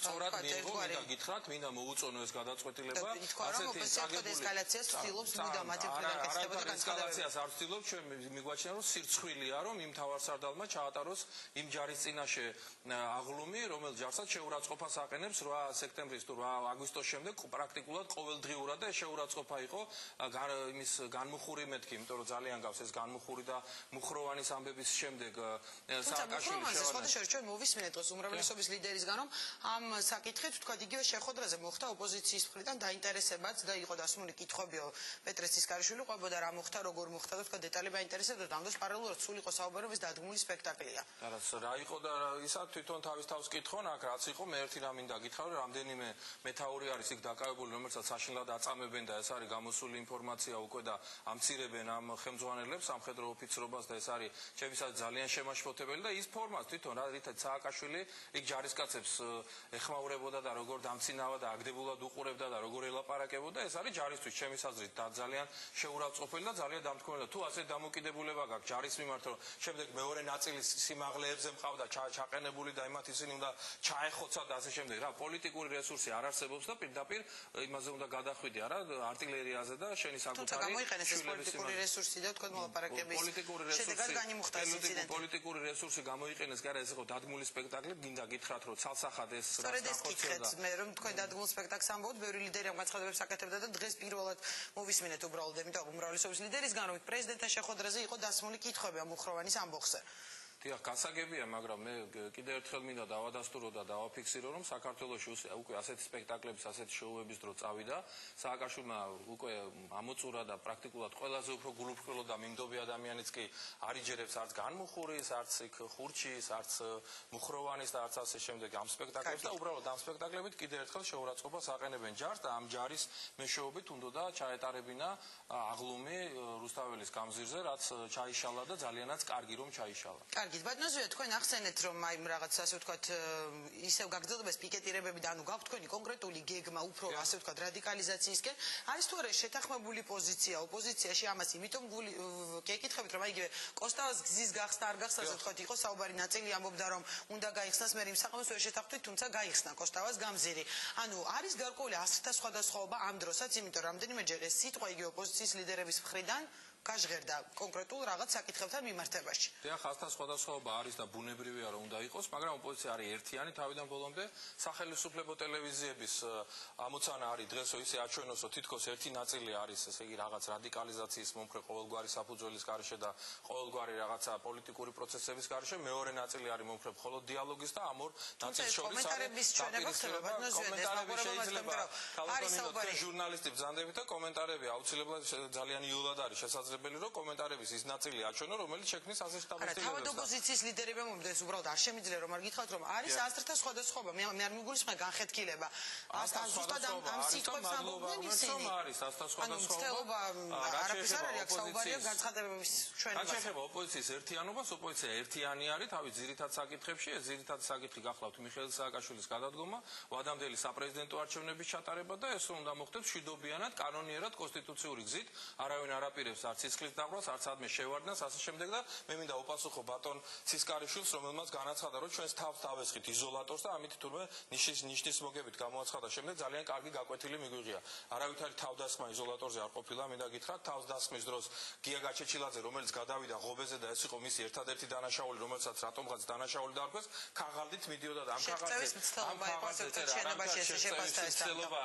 სწორად მიიღო და გითხრათ, მინდა მოუწონო ეს გადაწყვეტილება. ასეთი ესკალაციას ვცდილობს მუდამ მათი მხრიდან კეთდება და ესკალაციას არ ვცდილობთ, ჩვენ მიგვაჩნია, რომ სირცხვილია, რომ იმ თავარსარდალმა ჩაატაროს იმ ჯარის წინაშე აღლუმი, რომელიც ჯარსაც შეურაცხყოფას აყენებს 8 სექტემბრის თუ 8 აგვისტოს შემდეგ პრაქტიკულად ყოველდღიურად და ეს შეურაცხყოფა იყო იმის განმუხური მეთქი, იმიტომ რომ ძალიან გავს ეს განმუხური და მუხროვანის ამბების შემდეგ სააკაშვილის შეხვედრაში ჩვენ მოვისმინეთ დღეს უმრავლესობის ლიდერისგან, რომ ამ საკითხით თქვა იგივე შეხვედრაზე მოხდა ოპოზიციის მხრიდან დაინტერესებაც და იყო დასმული კითხვებიო პეტრე ცისკარიშვილი ყვებოდა რა მოხდა, როგორ მოხდა და თქვა დეტალები აინტერესებდა და ამ დროს პარალელურად სულ იყო საუბარობის დადგმული სპექტაკლია. რა იყო და ისა თვითონ თავის თავს კითხონ, აქ რაც იყო, მე ერთი რამ მინდა გითხრა, რომ რამდენიმე მეთაური არის იქ დაკავებული, რომელსაც საშინლად აწამებენ და ეს არის გამოსული ინფორმაცია უკვე და ამცირებენ ამ ხელმძღვანელებს, სამხედრო ოფიცრობას და ეს არის ჩემისაც ძალიან შემაშფოთებელი და ის ფორმაც თვითონ რა რითაც სააკაშვილი იქ ჯარისკაცებს ეხმაურებოდა და როგორ დამცინავა და აგდებულად უყურებდა და როგორ ელაპარაკებოდა, ეს არის ჯარისთვის ჩემის აზრით და ძალიან შეურაცხყოფელი და ძალიან დამთქმელი. თუ ასე დამოკიდებულება გაქვს ჯარის მიმართ, რომ შემდეგ მეორე ნაწილის სიმაღლეებზე მყავდა ჩაყენებული და იმათ ისინი უნდა ჩაეხოცა და ასე შემდეგ. რა პოლიტიკური რესურსი არ არსებობს და პირდაპირ იმაზე უნდა გადახვიდე, არა არტილერიაზე და შენი საკუთარი გამოიყენეს ეს პოლიტიკური რესურსი და თქვენ მოლაპარაკების შედეგად განიმუხტა ეს ინციდენტი. პოლიტიკური რესურსი გამოიყენეს, კი არა ეს იყო დადგმული სპექტაკლი, გინდა გითხრათ, რომ ცალსახად ეს მე რომ თქვენ დადგმულ სპექტაკლს ამბობთ, ბევრი ლიდერი ამ განცხადებებს აკეთებდა და დღეს პირველად მოვისმინეთ უბრალოდ, იმიტომ რომ უმრავლესობის ლიდერისგან, რომ პრეზიდენტთან შეხვედრაზე იყო დასმული კითხვები ამ მუხროვანის ამბოხზე. დიახ, გასაგებია, მაგრამ მე კიდევ ერთხელ მინდა დავადასტურო და დავაფიქსირო, რომ საქართველოში უკვე ასეთი სპექტაკლების, ასეთი შოუების დრო წავიდა. სააკაშვილმა უკვე ამოწურა და პრაქტიკულად ყველაზე უფრო გულუფრთხილო და მიმდობი ადამიანიც კი არიჯერებს არც განმუხურის, არც იქ ხურჩის, არც მუხროვანის და არც ასე შემდეგ ამ სპექტაკლებს და უბრალოდ ამ სპექტაკლებით კიდევ ერთხელ შეურაცხყოფას აყენებენ ჯარს და ამ ჯარის მეშვეობით უნდა ჩაეტარებინა აღლუმი რუსთაველის გამზირზე, რაც ჩაიშალა და ძალიანაც კარგი რომ ჩაიშალა. კარგით, ბატონო, თქვენ ახსენეთ, რომ აი რაღაც ასე ვთქვათ, ისევ გაგრძელდება ეს პიკეტირებები და ანუ გაქვთ თქვენი კონკრეტული გეგმა უფრო ასე ვთქვათ რადიკალიზაციისკენ. არის თუ არა შეთანხმებული პოზიცია ოპოზიციაში ამას, იმიტომ გეკითხებით, რომ აი იგივე კოსტავას გზის გახსნა არ გახსნა, ასე ვთქვათ, იყო საუბარი ნაწილი ამბობდა, რომ უნდა გაიხსნას, მე იმ საყომს ვერ შეთანხმდით, თუმცა გაიხსნა კოსტავას გამზირი. ანუ არის გარკვეული ასრთა სხვადასხვაობა ამ დროსაც, იმიტომ რომ რამდენიმეჯერ ეს სიტყვა იგივე ოპოზიციის ლიდერების მხრიდან გაჟღერდა კონკრეტულ რაღაც საკითხებთან მიმართებაში. დიახ, ასთან სხვადასხვაობა არის და ბუნებრივია რომ უნდა იყოს, მაგრამ ოპოზიცია არის ერთიანი თავიდან ბოლომდე. სახელმწიფო ტელევიზიების ამოცანა არის დღესო ისე აჩვენოსო, თითქოს ერთი ნაწილი არის, ესე იგი რაღაც რადიკალიზაციის მომხრე ყოველგვარი საფუძვლის გარეშე და ყოველგვარი რაღაცა პოლიტიკური პროცესების გარეშე, მეორე ნაწილი არის მომხრე მხოლოდ დიალოგის და ამ ორ ნაწილს შორის კომენტარების ჩვენება ხდება, ჟურნალისტი ბრძანდებით და კომენტარები აუცილებლად ძალიან იოლად არის შესაძლებელი შესაძლებელი რომ კომენტარების ის ნაწილი აჩვენო რომელიც შექმნის ასე შტაბის თავად ოპოზიციის ლიდერები მომდენს უბრალოდ არ შემიძლია რომ არ გითხრათ რომ არის ასტრთა სხვადასხვაობა მე არ მიგულისხმე განხეთქილება ასთან ზუსტად ამ სიტყვებს ამბობდნენ ისინი არის ასთან სხვადასხვაობა არაფერს არ არის აქ საუბარია განცხადებების ჩვენებას რაც შეეხება ოპოზიციის ერთიანობას ოპოზიცია ერთიანი არის თავის ძირითად საკითხებში ეს ძირითად საკითხი გახლავთ მიხეილ სააკაშვილის გადადგომა ვადამდელი საპრეზიდენტო არჩევნების ჩატარება და ეს უნდა მოხდეს მშვიდობიანად კანონიერად კონსტიტუციური გზით არავინ არ აპირებს არც სისხლის დაღვრას არც ადმე შევარდნას ასე შემდეგ და მე მინდა უპასუხო ბატონ ცისკარიშვილს რომელმაც განაცხადა რომ ჩვენს თავს დავესხით იზოლატორს და ამით თურმე ნიშნის მოგებით გამოაცხადა შემდეგ ძალიან კარგი გაკვეთილი მიგვიღია არავითარი თავდასხმა იზოლატორზე არ ყოფილა მინდა გითხრათ თავდასხმის დროს გია გაჩეჩილაძე რომელიც გადავიდა ღობეზე და ეს იყო მისი ერთადერთი დანაშაული რომელსაც რატომღაც დანაშაული დაარქვეს ქაღალდით მიდიოდა და ამ ქაღალდზე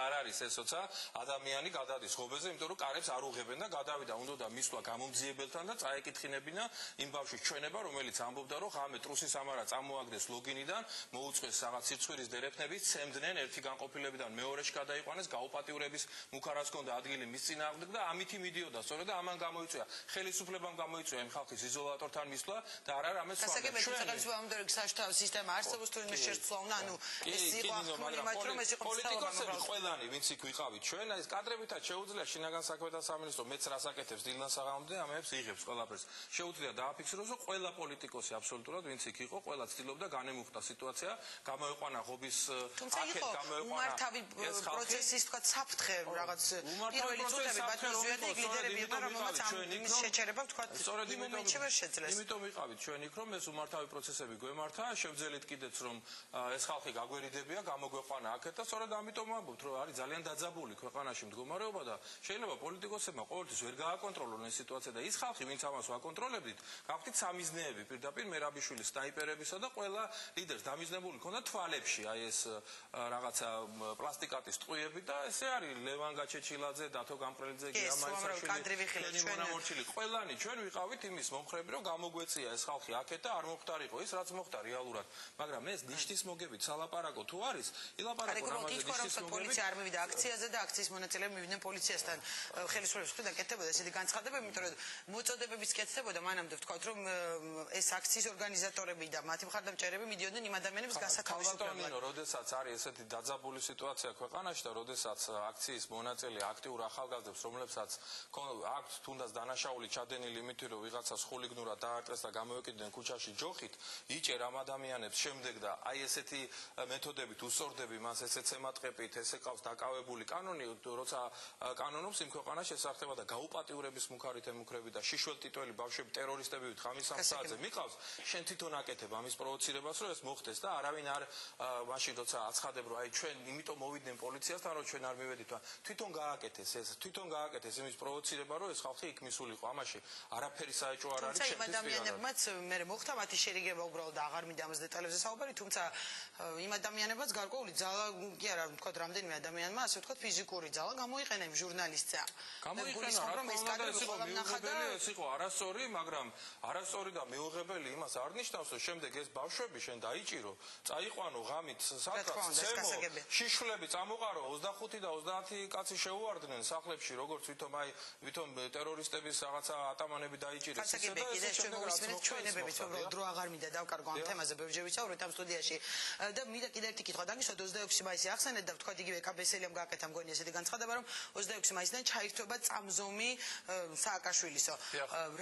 არ არის ესოცა ადამიანი გადადის ღობეზე იმიტომ რომ კარებს არ უღებენ და გადავიდა უნდა და მისვლა გამომძიებელთან და წაეკითხინებინა იმ ბავშვის ჩვენება რომელიც ამბობდა რომ ღამე ტრუსის ამარა წამოაგდეს ლოგინიდან მოუწყვეს რაღაც სირცხვირის დერეფნების ცემდნენ ერთი განყოფილებიდან მეორეში გადაიყვანეს გაუპატიურების მუქარას ჰქონდა ადგილი მის წინააღმდეგ და ამითი მიდიოდა სწორედ და ამან გამოიწვია ხელისუფლებამ გამოიწვია იმ ხალხის იზოლატორთან მისვლა და არ არის ამას სხვა ხელისუფლებამ საშუალო სისტემა არსებობს თუ იმის შეცვლა უნდა ანუ ეს იყო ახალი მათ რომ ეს იყო პოლიტიკოსები ყველანი ვინც იქ ვიყავით ჩვენ ეს კადრებითაც შეუძლია შინაგან საქმეთა სამინისტრო მეც რას აკეთებს დილიდან საღამომდე ამებს იღებს ყველაფერს შეუძლია დააფიქსიროს რომ ყველა პოლიტიკოსი აბსოლუტურად ვინც იქ იყო ყველა ცდილობდა განემუხტა სიტუაცია გამოიყვანა ღობის აქეთ გამოიყვანა უმართავი პროცესის თქვა საფრთხე რაღაც პირველი წუთები ბატონზეადი ლიდერები იყვნენ რომელმაც ამ შეჩერება თქვა იმ მომენტში ვერ შეძლეს იმიტომ ვიყავით ჩვენ იქ რომ ეს უმართავი პროცესები გვემართა შევძელით კიდეც რომ ეს ხალხი გაგვერიდებია გამოგვეყვანა აქეთ და სწორედ ამიტომ ვამბობთ რომ არის ძალიან დაძაბული ქვეყანაში მდგომარეობა და შეიძლება პოლიტიკოსებმა ყოველთვის ვერ გააკონტროლონ ეს სიტუაცია და ის ხალხი ვინც ამას ვაკონტროლებდით გავხდით სამიზნეები პირდაპირ მერაბიშვილის სნაიპერებისა და ყველა ლიდერს დამიზნებული ქონდა თვალებში აი ეს რაღაცა პლასტიკატის ტყუიები და ესე არის ლევან გაჩეჩილაძე დათო გამყრელიძე გია მაისაშვილი მონამორჩილი ყველანი ჩვენ ვიყავით იმის მომხრები რომ გამოგვეწია ეს ხალხი აქეთ და არ მოხდარიყო ის რაც მოხდა რეალურად მაგრამ ეს ნიშნის მოგებით სალაპარაკო თუ არის ილაპარაკო რამაზე ნიშნის მოგებით პოლიცია არ მივიდა აქციაზე და აქციის მონაწილეები მივიდნენ პოლიციასთან ხელისუფლების მხრიდან კეთდებოდა ესეთი განცხადებები იმიტომ რომ მოწოდებებიც კეთდებოდა მანამდე ვთქვათ რომ ეს აქციის ორგანიზატორები და მათი მხარდამჭერები მიდიოდნენ იმ ადამიანების გასათავისუფლებლად როდესაც არის ესეთი დაძაბული სიტუაცია ქვეყანაში და როდესაც აქციის მონაწილე აქტიურ ახალგაზრდებს რომლებსაც აქვთ თუნდაც დანაშაული ჩადენილი იმით რომ ვიღაცას ხულიგნურად დაარტყეს და გამოეკიდნენ ქუჩაში ჯოხით იჭერ ამ ადამიანებს შემდეგ და აი ესეთი მეთოდებით უსწორდები მას ესეც ემატყებით ესე ყავს დაკავებული კანონი როცა კანონობს იმ ქვეყანაში ესახება და გაუპატიურების მუქარით ემუქრები და შიშველ ტიტველი ბავშვები ტერორისტები ვით ხამის 3 საათზე მიყავს შენ თვითონ აკეთებ ამის პროვოცირებას რომ ეს მოხდეს და არავინ არ მაშინ როცა აცხადებ რომ აი ჩვენ იმიტომ მოვიდნენ პოლიციასთან რომ ჩვენ არ მივედით თვითონ გააკეთეს ეს თვითონ გააკეთეს იმის პროვოცირება რომ ეს ხალხი იქ მისულიყო ამაში არაფერი საეჭვო არ არის ჩემთვის ადამიანებმაც მე მოხდა მათი შერიგება უბრალოდ აღარ მინდა ამას დეტალებზე საუბარი თუმცა იმ ადამიანებმაც გარკვეული ძალა კი არა ვთქვათ რამდენიმე ადამიანმა ასე ვთქვათ ფიზიკური ძალა გამოიყენა იმ ჟურნალისტზე გამოიყენა რომ ეს კადრები ყველა ნახდა ეს იყო არასწორი მაგრამ არასწორი და მეუღებელი იმას არ ნიშნავს რომ შემდეგ ეს ბავშვები შენ დაიჭირო წაიყვანო ღამით სადღაც ცემო შიშვლები წამოყარო 25 და 30 კაცი შეუვარდნენ სახლებში როგორც ვითომ ტერორისტების რაღაცა ატამანები დაიჭირეს ისე და ეს შემოვისმენთ ჩვენებებით უბრალოდ დრო აღარ მინდა დავკარგო ამ თემაზე ბევრჯერ ვისაუბრეთ ამ სტუდიაში და მინდა კიდევ ერთი კითხვა დაგისვათ 26 მაისი ახსენეთ და ვთქვათ იგივე კაბესელიამ გააკეთა მგონი ესეთი განცხადება რომ 26 მაისიდან ჩაირთვება წამზომი სააკაშვილისო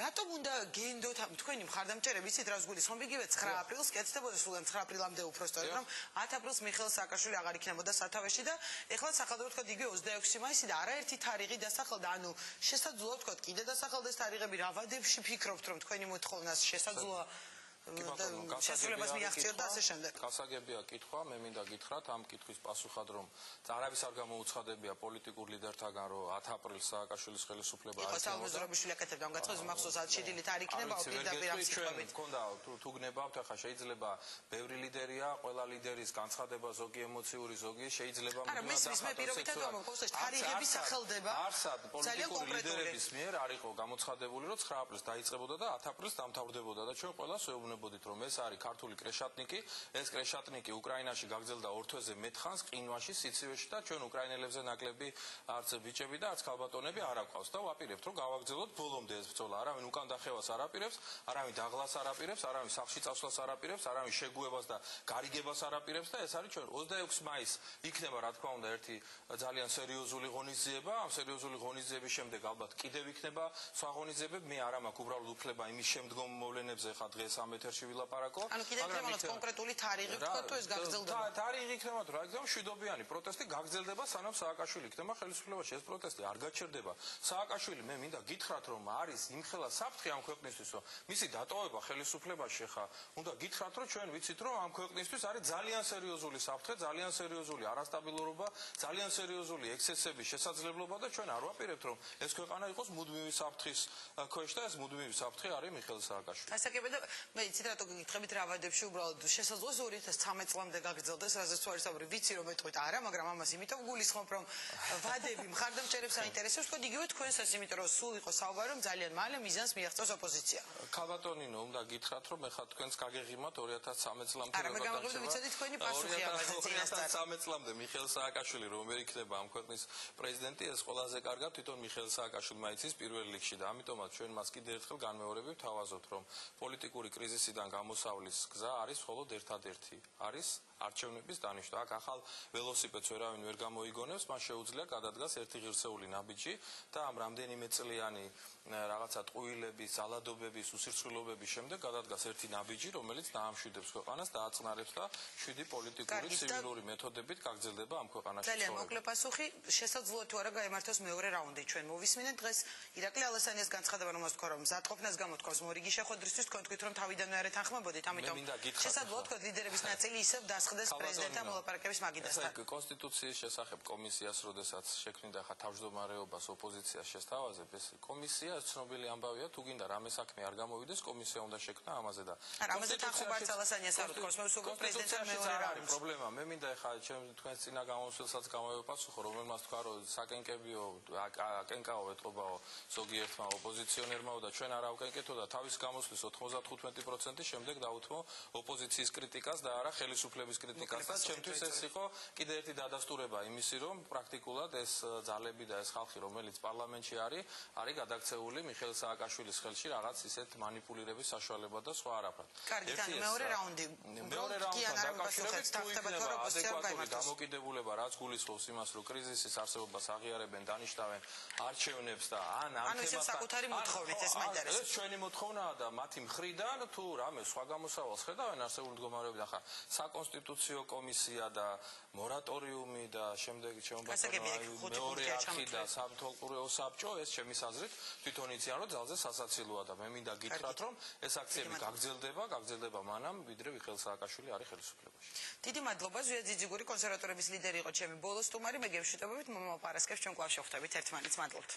რატომ უნდა გენდოთ თქვენი მხარდამჭერები იცით რას გულისხმობ იგივე 9 აპრილს კეთდებოდა სულ 9 აპრილამდე უფრო სწორედ რომ 10 აპრილს მიხეილ სააკაშვილი აღარ იქნებოდა სათავეში და ეხლა სახელმწიფო თქვა იგივე 26 მაისი და არაერთი თარიღი დასახელდა ანუ შესაძლოა თქვა კიდე დასახელდეს თარიღები რა ვადებში ფიქრობთ რომ თქვენი მოთხოვნას შესაძლოა შესრულებას მიაღწიოთ და ასე შემდეგ. გასაგებია კითხვა, მე მინდა გითხრათ ამ კითხვის პასუხად რომ არავის არ გამოუცხადებია პოლიტიკურ ლიდერთაგან რომ 10 აპრილს სააკაშვილის ხელისუფლება არის. იყო საუბარში აკეთებდა ამ გაწევს მახსოვს 10 შედილით არ იქნება პირდაპირ ამ სიტყვებით. მქონდა თუ გნებავთ ახლა შეიძლება ბევრი ლიდერია, ყველა ლიდერის განცხადება ზოგი ემოციური ზოგი შეიძლება არა მის მე პირობითად მომხდოს თარიღები სახელდება არსად პოლიტიკური ლიდერების მიერ არ იყო გამოცხადებული რომ 9 აპრილს დაიწყებოდა და 10 აპრილს დამთავრდებოდა და ჩვენ ყველას ვეუბნებოდით ეუბნებოდით, რომ ეს არის ქართული კრეშატნიკი, ეს კრეშატნიკი უკრაინაში გაგრძელდა 2 თვეზე მეტხანს, ყინვაში, სიცივეში და ჩვენ უკრაინელებზე ნაკლები არც ბიჭები და არც ქალბატონები არ აყავს და ვაპირებთ, რომ გავაგრძელოთ ბოლომდე ეს ბრძოლა. არავინ უკან დახევას არ აპირებს, არავინ დაღლას არ აპირებს, არავინ სახლში წასვლას არ აპირებს, არავინ შეგუებას და გარიგებას არ აპირებს და ეს არის ჩვენ 26 მაისს იქნება რა თქმა უნდა ერთი ძალიან სერიოზული ღონისძიება. ამ სერიოზული ღონისძიების შემდეგ ალბათ კიდევ იქნება სხვა ღონისძიებები. მე არ მაქვს უბრალოდ უფლება იმის შემდგომ მოვლენებზე ხა დღეს ამ ეთერში ვილაპარაკო. ანუ კიდევ იქნება კონკრეტული თარიღი თქვა თუ ეს გაგრძელდება. თარიღი იქნება თუ რა იქნება მშვიდობიანი პროტესტი გაგრძელდება სანამ სააკაშვილი იქნება ხელისუფლებაში. ეს პროტესტი არ გაჩერდება. სააკაშვილი მე მინდა გითხრათ რომ არის იმხელა საფრთხე ამ ქვეყნისთვის რომ მისი დატოვება ხელისუფლებაში ხა უნდა გითხრათ რომ ჩვენ ვიცით რომ ამ ქვეყნისთვის არის ძალიან სერიოზული საფრთხე, ძალიან სერიოზული არასტაბილურობა, ძალიან სერიოზული ექსცესების შესაძლებლობა და ჩვენ არ ვაპირებთ რომ ეს ქვეყანა იყოს მუდმივი საფრთხის ქვეშ და ეს მუდმივი საფრთხე არის მიხეილ სააკაშვილი. ასაკებია და მე იცით რატო გითხებით რა ვადებში უბრალოდ შესაძლოა 2013 წლამდე გაგრძელდეს, რაზეც თუ არის საბრი ვიცი რომ ეთქვით არა, მაგრამ ამას იმიტომ გულისხმობ რომ ვადები მხარდამჭერებს აინტერესებს, თქო იგივე თქვენსაც, იმიტომ რომ სულ იყო საუბარი რომ ძალიან მალე მიზანს მიაღწევს ოპოზიცია. ქალბატონინო, უნდა გითხრათ რომ ეხლა თქვენს გაგეღიმათ 2013 წლამდე არა, მე გამოვიდე ვიცოდი თქვენი პასუხი ამაზე წინასწარ. 2013 წლამდე მიხეილ სააკაშვილი რომ ვერ იქნება ამ ქვეყნის პრეზიდენტი, ეს ყველაზე კარგად თვითონ მიხეილ სააკაშვილმა იცის პირველ რიგში და ამიტომაც ჩვენ მას კიდევ ერთხელ განმეორებით ვთავაზობთ რომ პოლიტიკური კრიზისიდან გამოსავლის გზა არის მხოლოდ ერთადერთი, არის არჩევნების დანიშნა. აქ ახალ ველოსიპედს ვერავინ ვერ გამოიგონებს, მას შეუძლია გადადგას ერთი ღირსეული ნაბიჯი და ამ რამდენიმე წლიანი რაღაცა ტყუილების, ზალადობების, უსირცხვილობების შემდეგ გადადგას ერთი ნაბიჯი, რომელიც დაამშვიდებს ქვეყანას, დააწნარებს და შვიდი პოლიტიკური ცივილური მეთოდებით გაგრძელდება ამ ქვეყანაში. ძალიან მოკლე პასუხი, შესაძლოა თუ არა გაემართოს მეორე რაუნდი. ჩვენ მოვისმინეთ დღეს ირაკლი ალასანიას განცხადება, რომ თქვა რომ მზადყოფნას გამოთქვას მორიგი შეხვედრისთვის, თქვენ თქვით რომ თავიდანვე არ ეთანხმებოდით, ამიტომ შესაძლოა თქვა ლიდერების ნაწილი ისევ დასხდეს პრეზიდენტთან მოლაპარაკების მაგიდასთან. კონსტიტუციის შესახებ კომისიას, როდესაც შექმნიდა ხა თავმჯდომარეობას ოპოზიციას შესთავაზებ, ეს კომისია ცნობილი ამბავია, თუ გინდა რამე საქმე არ გამოვიდეს, კომისია უნდა შექმნა ამაზე და არა, ამაზე თანხმობაც ალასანიას არ უთქვას, მე ვსუქო პრეზიდენტთან მეორე რაუნდში. პრობლემა, მე მინდა ხა ჩვენ თქვენს წინა გამოსვლასაც გამოვეპასუხო, რომელმაც თქვა რომ საკენკებიო, აკენკაო ეთყობაო ზოგიერთმა ოპოზიციონერმაო და ჩვენ არ ავკენკეთო და თავის გამოსვლის 95% შემდეგ დაუთმო ოპოზიციის კრიტიკას და არა ხელისუფლების კრიტიკას და ჩემთვის ეს იყო კიდე ერთი დადასტურება იმისი რომ პრაქტიკულად ეს ძალები და ეს ხალხი რომელიც პარლამენტში არის გადაქცეული მიხეილ სააკაშვილის ხელში რაღაც ისეთ манипуლირების საშუალება და სხვა არაფრად. კარგი, მეორე რაუნდი. მეორე რაუნდთან დაკავშირებით თუ იქნება ადეკვატური დამოკიდებულება რაც გულისხმობს იმას რომ კრიზისის არსებობას აღიარებენ, დანიშნავენ არჩევნებს და ან ამ თემასთან ანუ ეს საკუთარი მოთხოვნით ეს მაინტერესებს. ეს ჩვენი მოთხოვნაა და მათი მხრიდან თუ რამე სხვა გამოსავალს ხედავენ არსებული მდგომარეობიდან ხა საკონსტიტუციო კომისია და მორატორიუმი და შემდეგ მეორე არხი და სამთავრობო საბჭო ეს ჩემის აზრით თვითონ იციან რომ ძალზე სასაცილოა და მე მინდა გითხრათ რომ ეს აქციები გაგრძელდება მანამ ვიდრე მიხეილ სააკაშვილი არის ხელისუფლებაში. დიდი მადლობა ზვია ძიძიგური კონსერვატორების ლიდერი იყო ჩემი ბოლოს სტუმარი, მე გემშვიდობებით მომავალ პარასკევს ჩვენ კვლავ შევხვდებით ერთმანეთს. მადლობთ.